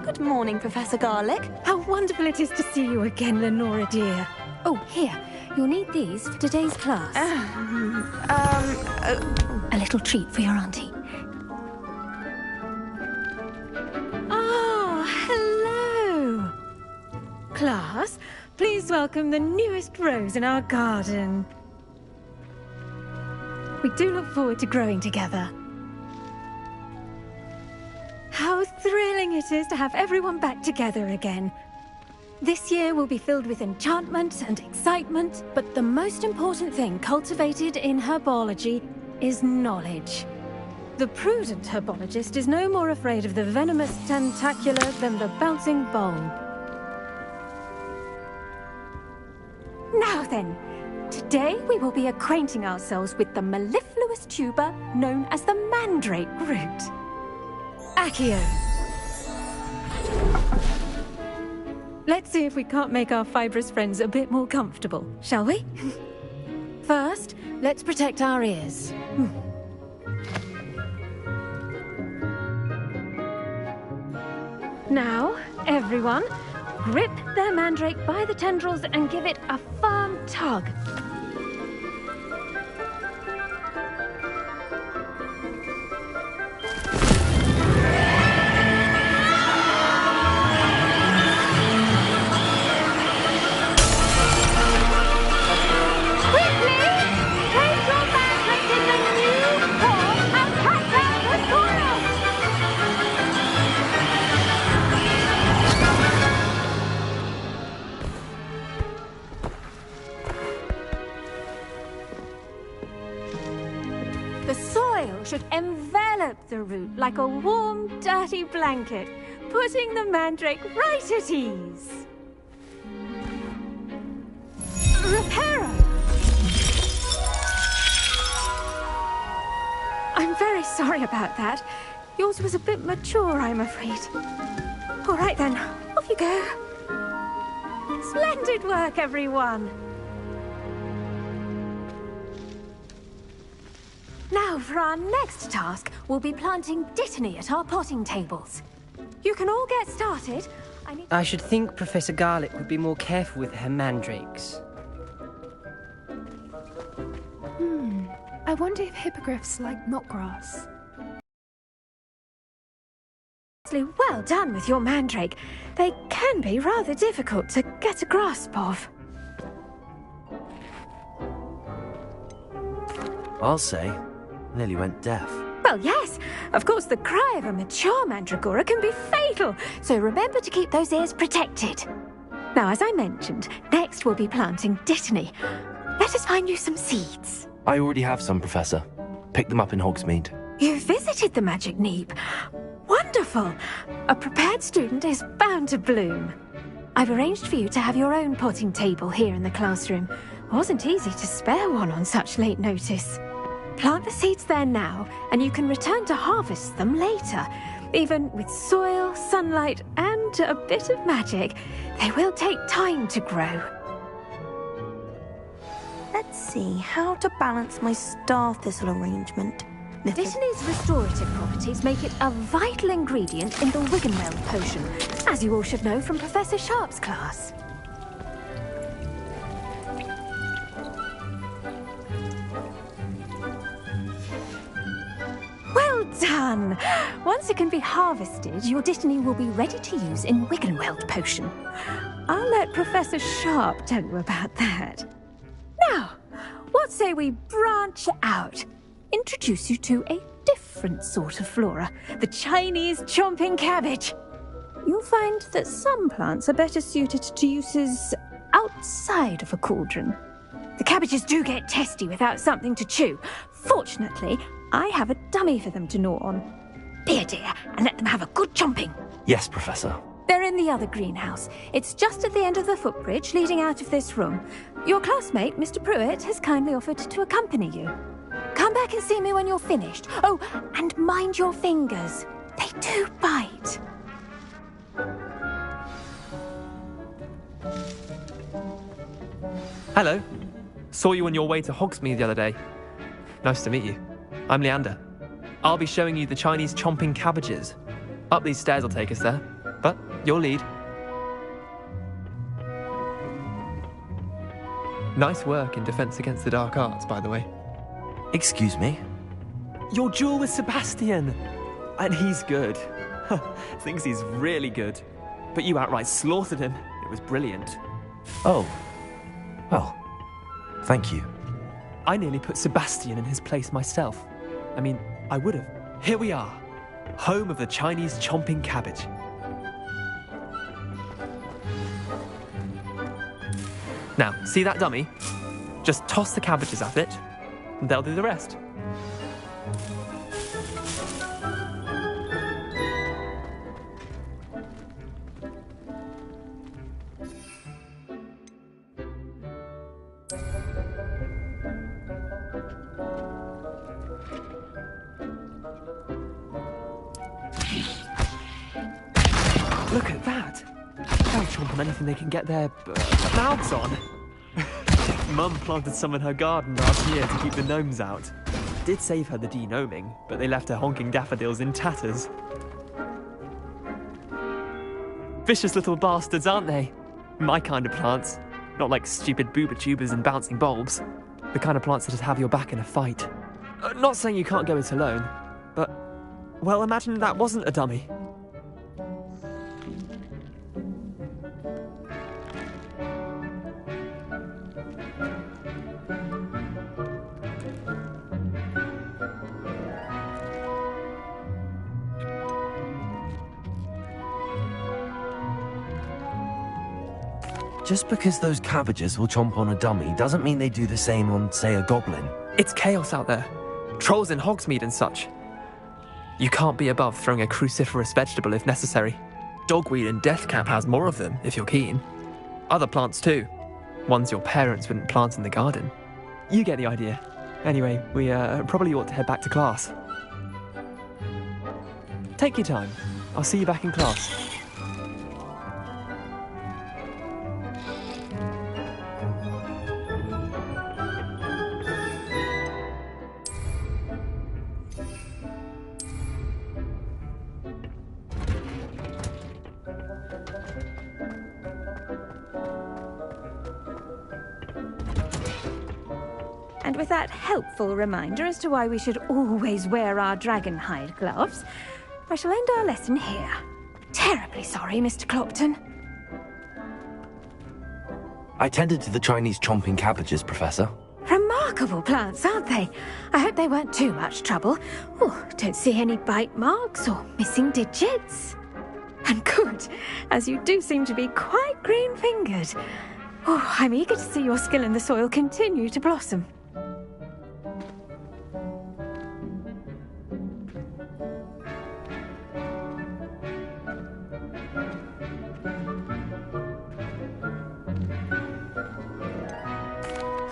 S2: Good morning, Professor Garlic.
S10: How wonderful it is to see you again, Lenora dear. Oh, here. You'll need these for today's class. A little treat for your auntie. Oh, hello. Class, please welcome the newest rose in our garden. We do look forward to growing together. How thrilling it is to have everyone back together again. This year will be filled with enchantment and excitement, but the most important thing cultivated in herbology is knowledge. The prudent herbologist is no more afraid of the venomous tentacular than the bouncing bulb. Now then, today we will be acquainting ourselves with the mellifluous tuber known as the mandrake root. Accio. Let's see if we can't make our fibrous friends a bit more comfortable, shall we? First, let's protect our ears. Now, everyone, grip their mandrake by the tendrils and give it a firm tug. The soil should envelop the root like a warm, dirty blanket, putting the mandrake right at ease. Reparo! I'm very sorry about that. Yours was a bit mature, I'm afraid. All right then, off you go. Splendid work, everyone. Now, for our next task, we'll be planting Dittany at our potting tables. You can all get started.
S13: I should think Professor Garlick would be more careful with her mandrakes.
S14: I wonder if hippogriffs like knotgrass.
S10: Well done with your mandrake. They can be rather difficult to get a grasp of.
S3: I'll say, nearly went deaf.
S10: Well, yes. Of course, the cry of a mature mandragora can be fatal, so remember to keep those ears protected. Now, as I mentioned, next we'll be planting Dittany. Let us find you some seeds.
S3: I already have some, Professor. Picked them up in Hogsmeade.
S10: You visited the Magic Neep. Wonderful! A prepared student is bound to bloom. I've arranged for you to have your own potting table here in the classroom. Wasn't easy to spare one on such late notice. Plant the seeds there now, and you can return to harvest them later. Even with soil, sunlight, and a bit of magic, they will take time to grow.
S2: Let's see how to balance my star thistle arrangement.
S10: Dittany's restorative properties make it a vital ingredient in the Wiggenweld potion, as you all should know from Professor Sharp's class. Well done! Once it can be harvested, your Dittany will be ready to use in Wiggenweld potion. I'll let Professor Sharp tell you about that. Now, what say we branch out? Introduce you to a different sort of flora, the Chinese chomping cabbage. You'll find that some plants are better suited to uses outside of a cauldron. The cabbages do get testy without something to chew. Fortunately, I have a dummy for them to gnaw on. Be a dear and let them have a good chomping.
S3: Yes, Professor.
S10: They're in the other greenhouse. It's just at the end of the footbridge leading out of this room. Your classmate, Mr. Pruitt, has kindly offered to accompany you. Come back and see me when you're finished. Oh, and mind your fingers. They do bite.
S18: Hello. Saw you on your way to Hogsmeade the other day. Nice to meet you. I'm Leander. I'll be showing you the Chinese chomping cabbages. Up these stairs will take us there, but your lead. Nice work in Defense Against the Dark Arts, by the way.
S3: Excuse me?
S18: Your duel with Sebastian! And he's good. Thinks he's really good. But you outright slaughtered him. It was brilliant.
S3: Oh. Well, thank you.
S18: I nearly put Sebastian in his place myself. I mean, I would have. Here we are. Home of the Chinese chomping cabbage. Now, see that dummy? Just toss the cabbages at it, and they'll do the rest. Look at that! They'll chomp on anything they can get their mouths on. Mum planted some in her garden last year to keep the gnomes out. Did save her the de-gnoming, but they left her honking daffodils in tatters. Vicious little bastards, aren't they? My kind of plants. Not like stupid booba tubers and bouncing bulbs. The kind of plants that just have your back in a fight. Not saying you can't go it alone, but... well, imagine that wasn't a dummy.
S3: Just because those cabbages will chomp on a dummy doesn't mean they do the same on, say, a goblin.
S18: It's chaos out there. Trolls in Hogsmeade and such. You can't be above throwing a cruciferous vegetable if necessary. Dogweed and deathcap has more of them, if you're keen. Other plants too. Ones your parents wouldn't plant in the garden. You get the idea. Anyway, we probably ought to head back to class. Take your time. I'll see you back in class.
S10: And with that helpful reminder as to why we should always wear our dragon hide gloves, I shall end our lesson here. Terribly sorry, Mr. Clopton.
S3: I tended to the Chinese chomping cabbages, Professor.
S10: Remarkable plants, aren't they? I hope they weren't too much trouble. Oh, don't see any bite marks or missing digits. And good, as you do seem to be quite green-fingered. Oh, I'm eager to see your skill in the soil continue to blossom.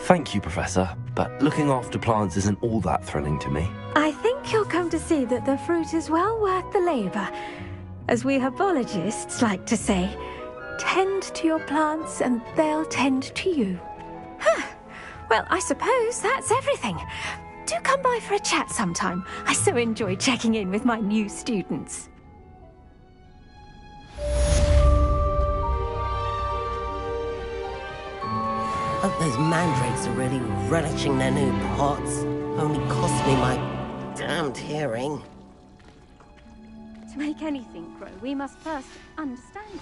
S3: Thank you, Professor, but looking after plants isn't all that thrilling to me.
S10: I think you'll come to see that the fruit is well worth the labour. As we herbologists like to say, tend to your plants and they'll tend to you. Huh. Well, I suppose that's everything. Do come by for a chat sometime. I so enjoy checking in with my new students.
S16: Hope those mandrakes are really relishing their new pots. Only cost me my damned hearing.
S10: To make anything grow, we must first understand it.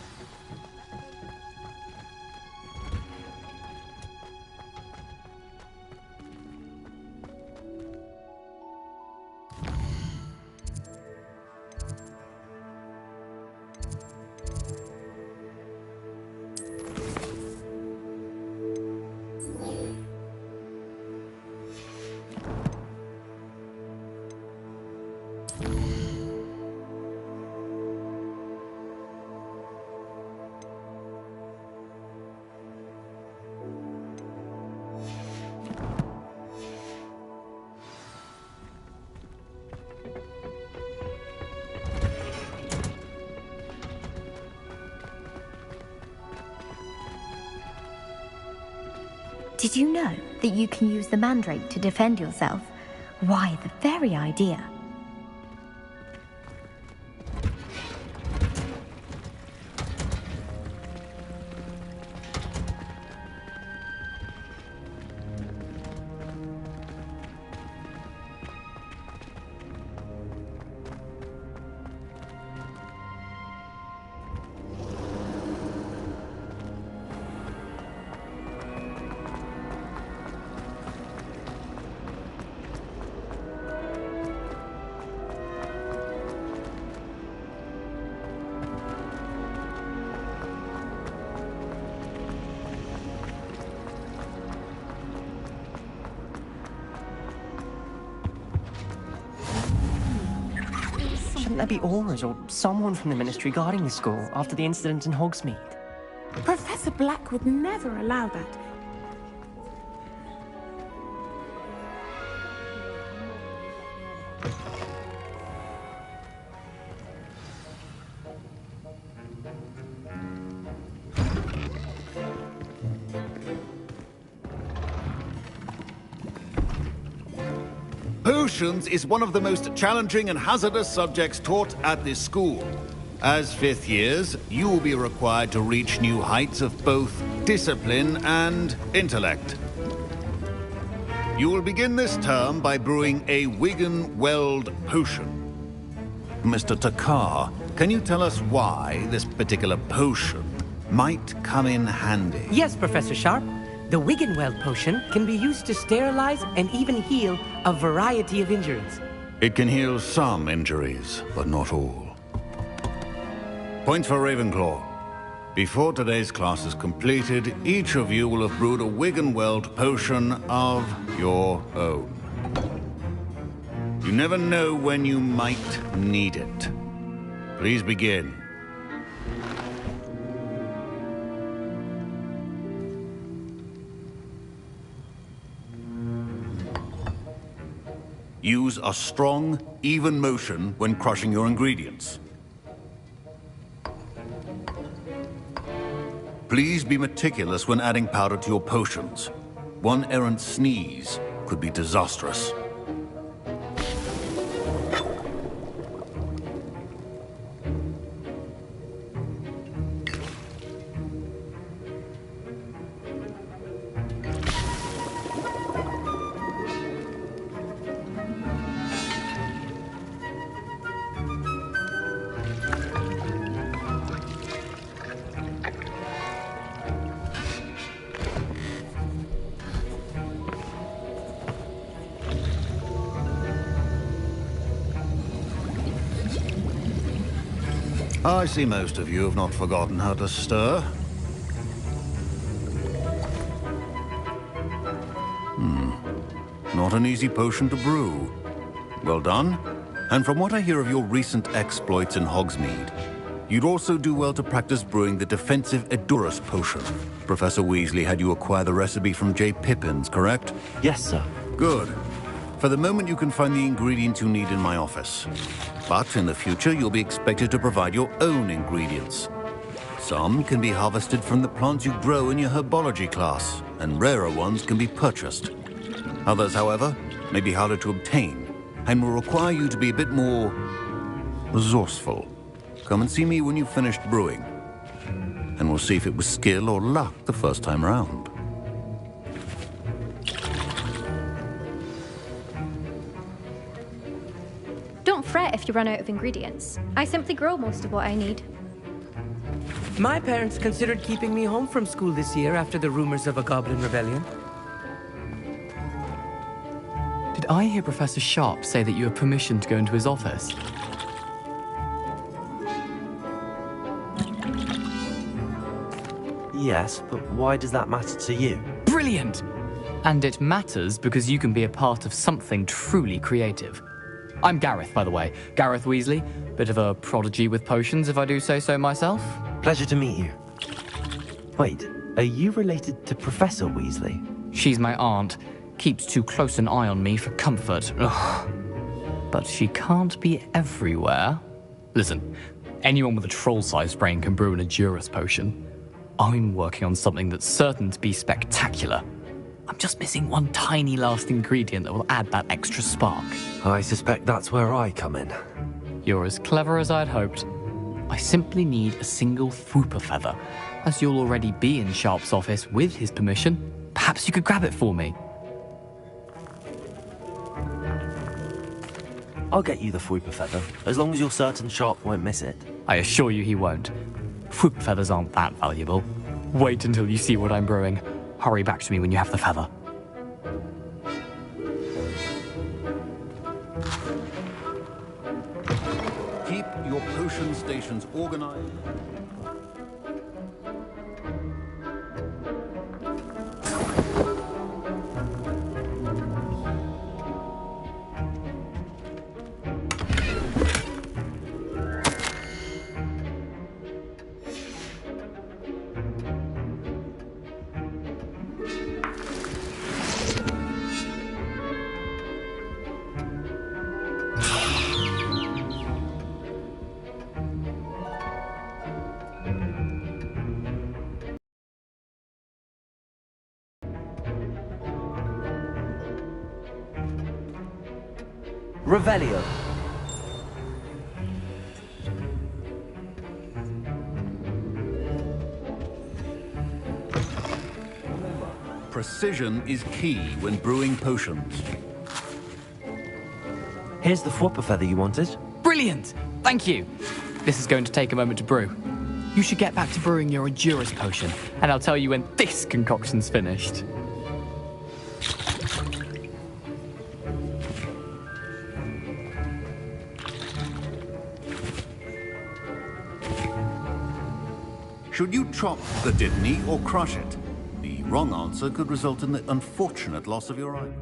S22: Did you know that you can use the mandrake to defend yourself? Why, the very idea.
S13: Shouldn't there be aurors or someone from the Ministry guarding the school after the incident in Hogsmeade?
S23: Professor Black would never allow that.
S1: Potions is one of the most challenging and hazardous subjects taught at this school. As fifth years, you will be required to reach new heights of both discipline and intellect. You will begin this term by brewing a Wigan-Weld potion. Mr. Takar, can you tell us why this particular potion might come in handy?
S12: Yes, Professor Sharp. The Wigan-Weld potion can be used to sterilize and even heal a variety of injuries.
S1: It can heal some injuries, but not all. Points for Ravenclaw. Before today's class is completed, each of you will have brewed a Wigan-Weld potion of your own. You never know when you might need it. Please begin. Use a strong, even motion when crushing your ingredients. Please be meticulous when adding powder to your potions. One errant sneeze could be disastrous. I see most of you have not forgotten how to stir. Not an easy potion to brew. Well done. And from what I hear of your recent exploits in Hogsmeade, you'd also do well to practice brewing the defensive Edurus potion. Professor Weasley had you acquire the recipe from J. Pippin's, correct?
S3: Yes, sir.
S1: Good. For the moment, you can find the ingredients you need in my office. But in the future, you'll be expected to provide your own ingredients. Some can be harvested from the plants you grow in your herbology class, and rarer ones can be purchased. Others, however, may be harder to obtain, and will require you to be a bit more resourceful. Come and see me when you've finished brewing, and we'll see if it was skill or luck the first time around.
S22: Don't fret if you run out of ingredients. I simply grow most of what I need.
S12: My parents considered keeping me home from school this year after the rumors of a goblin rebellion.
S18: Did I hear Professor Sharp say that you have permission to go into his office?
S3: Yes, but why does that matter to you?
S18: Brilliant! And it matters because you can be a part of something truly creative. I'm Gareth, by the way. Gareth Weasley. Bit of a prodigy with potions, if I do say so myself.
S3: Pleasure to meet you. Wait, are you related to Professor Weasley?
S18: She's my aunt. Keeps too close an eye on me for comfort. Ugh. But she can't be everywhere. Listen, anyone with a troll-sized brain can brew an Edurus potion. I'm working on something that's certain to be spectacular. I'm just missing one tiny last ingredient that will add that extra spark.
S3: I suspect that's where I come in.
S18: You're as clever as I'd hoped. I simply need a single Fwooper feather. As you'll already be in Sharp's office with his permission, perhaps you could grab it for me.
S3: I'll get you the Fwooper feather, as long as you're certain Sharp won't miss it.
S18: I assure you he won't. Fwooper feathers aren't that valuable. Wait until you see what I'm brewing. Hurry back to me when you have the feather.
S1: Keep your potion stations organized.
S3: Revelio.
S1: Precision is key when brewing potions.
S3: Here's the Fwopper feather you wanted.
S18: Brilliant! Thank you. This is going to take a moment to brew. You should get back to brewing your Endurance potion, and I'll tell you when this concoction's finished.
S1: Should you chop the Dittany or crush it? The wrong answer could result in the unfortunate loss of your eye.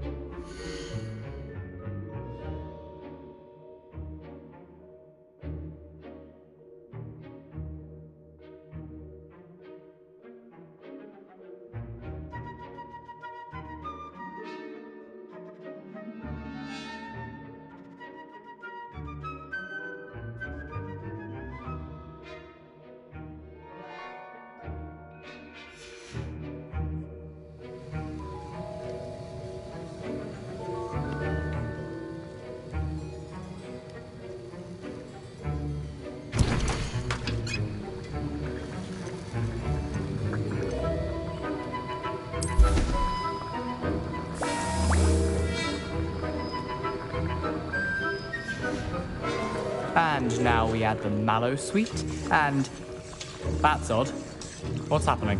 S18: And now we add the mallow sweet, and... That's odd. What's happening?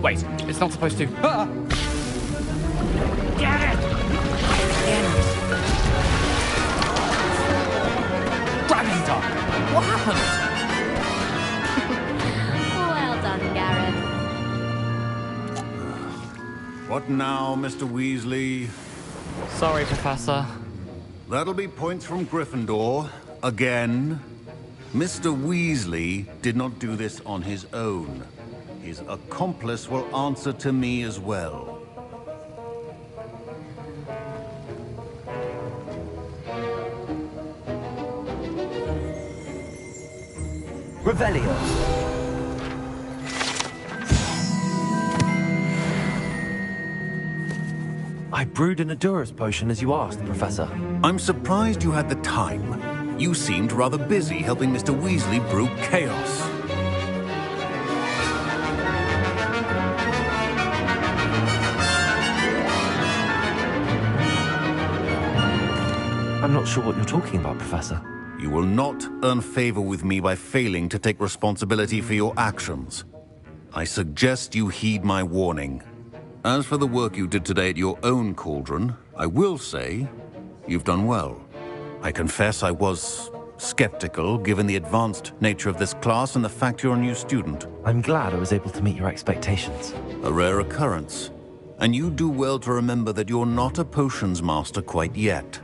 S18: Wait, it's not supposed to... Ah! Get it! Dragon Dog! What happened?
S22: Well done, Gareth.
S1: What now, Mr. Weasley?
S18: Sorry, Professor.
S1: That'll be points from Gryffindor. Again. Mr. Weasley did not do this on his own. His accomplice will answer to me as well.
S3: Revelio. I brewed an Endurance potion as you asked, Professor.
S1: I'm surprised you had the time. You seemed rather busy helping Mr. Weasley brew chaos.
S3: I'm not sure what you're talking about, Professor.
S1: You will not earn favor with me by failing to take responsibility for your actions. I suggest you heed my warning. As for the work you did today at your own cauldron, I will say you've done well. I confess I was skeptical, given the advanced nature of this class and the fact you're a new student.
S3: I'm glad I was able to meet your expectations.
S1: A rare occurrence. And you do well to remember that you're not a potions master quite yet.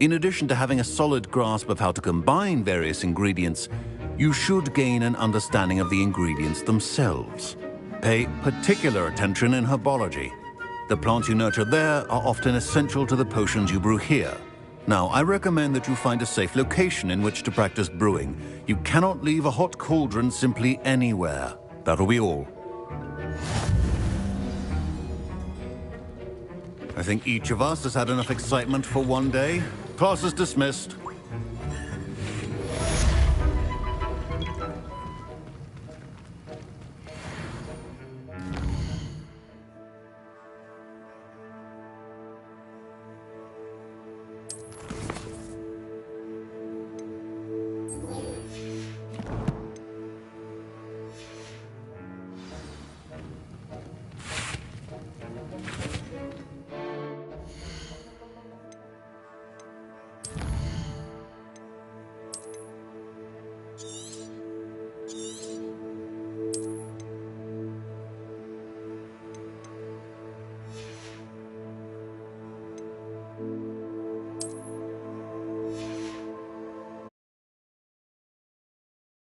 S1: In addition to having a solid grasp of how to combine various ingredients, you should gain an understanding of the ingredients themselves. Pay particular attention in herbology. The plants you nurture there are often essential to the potions you brew here. Now, I recommend that you find a safe location in which to practice brewing. You cannot leave a hot cauldron simply anywhere. That'll be all. I think each of us has had enough excitement for one day. Class is dismissed.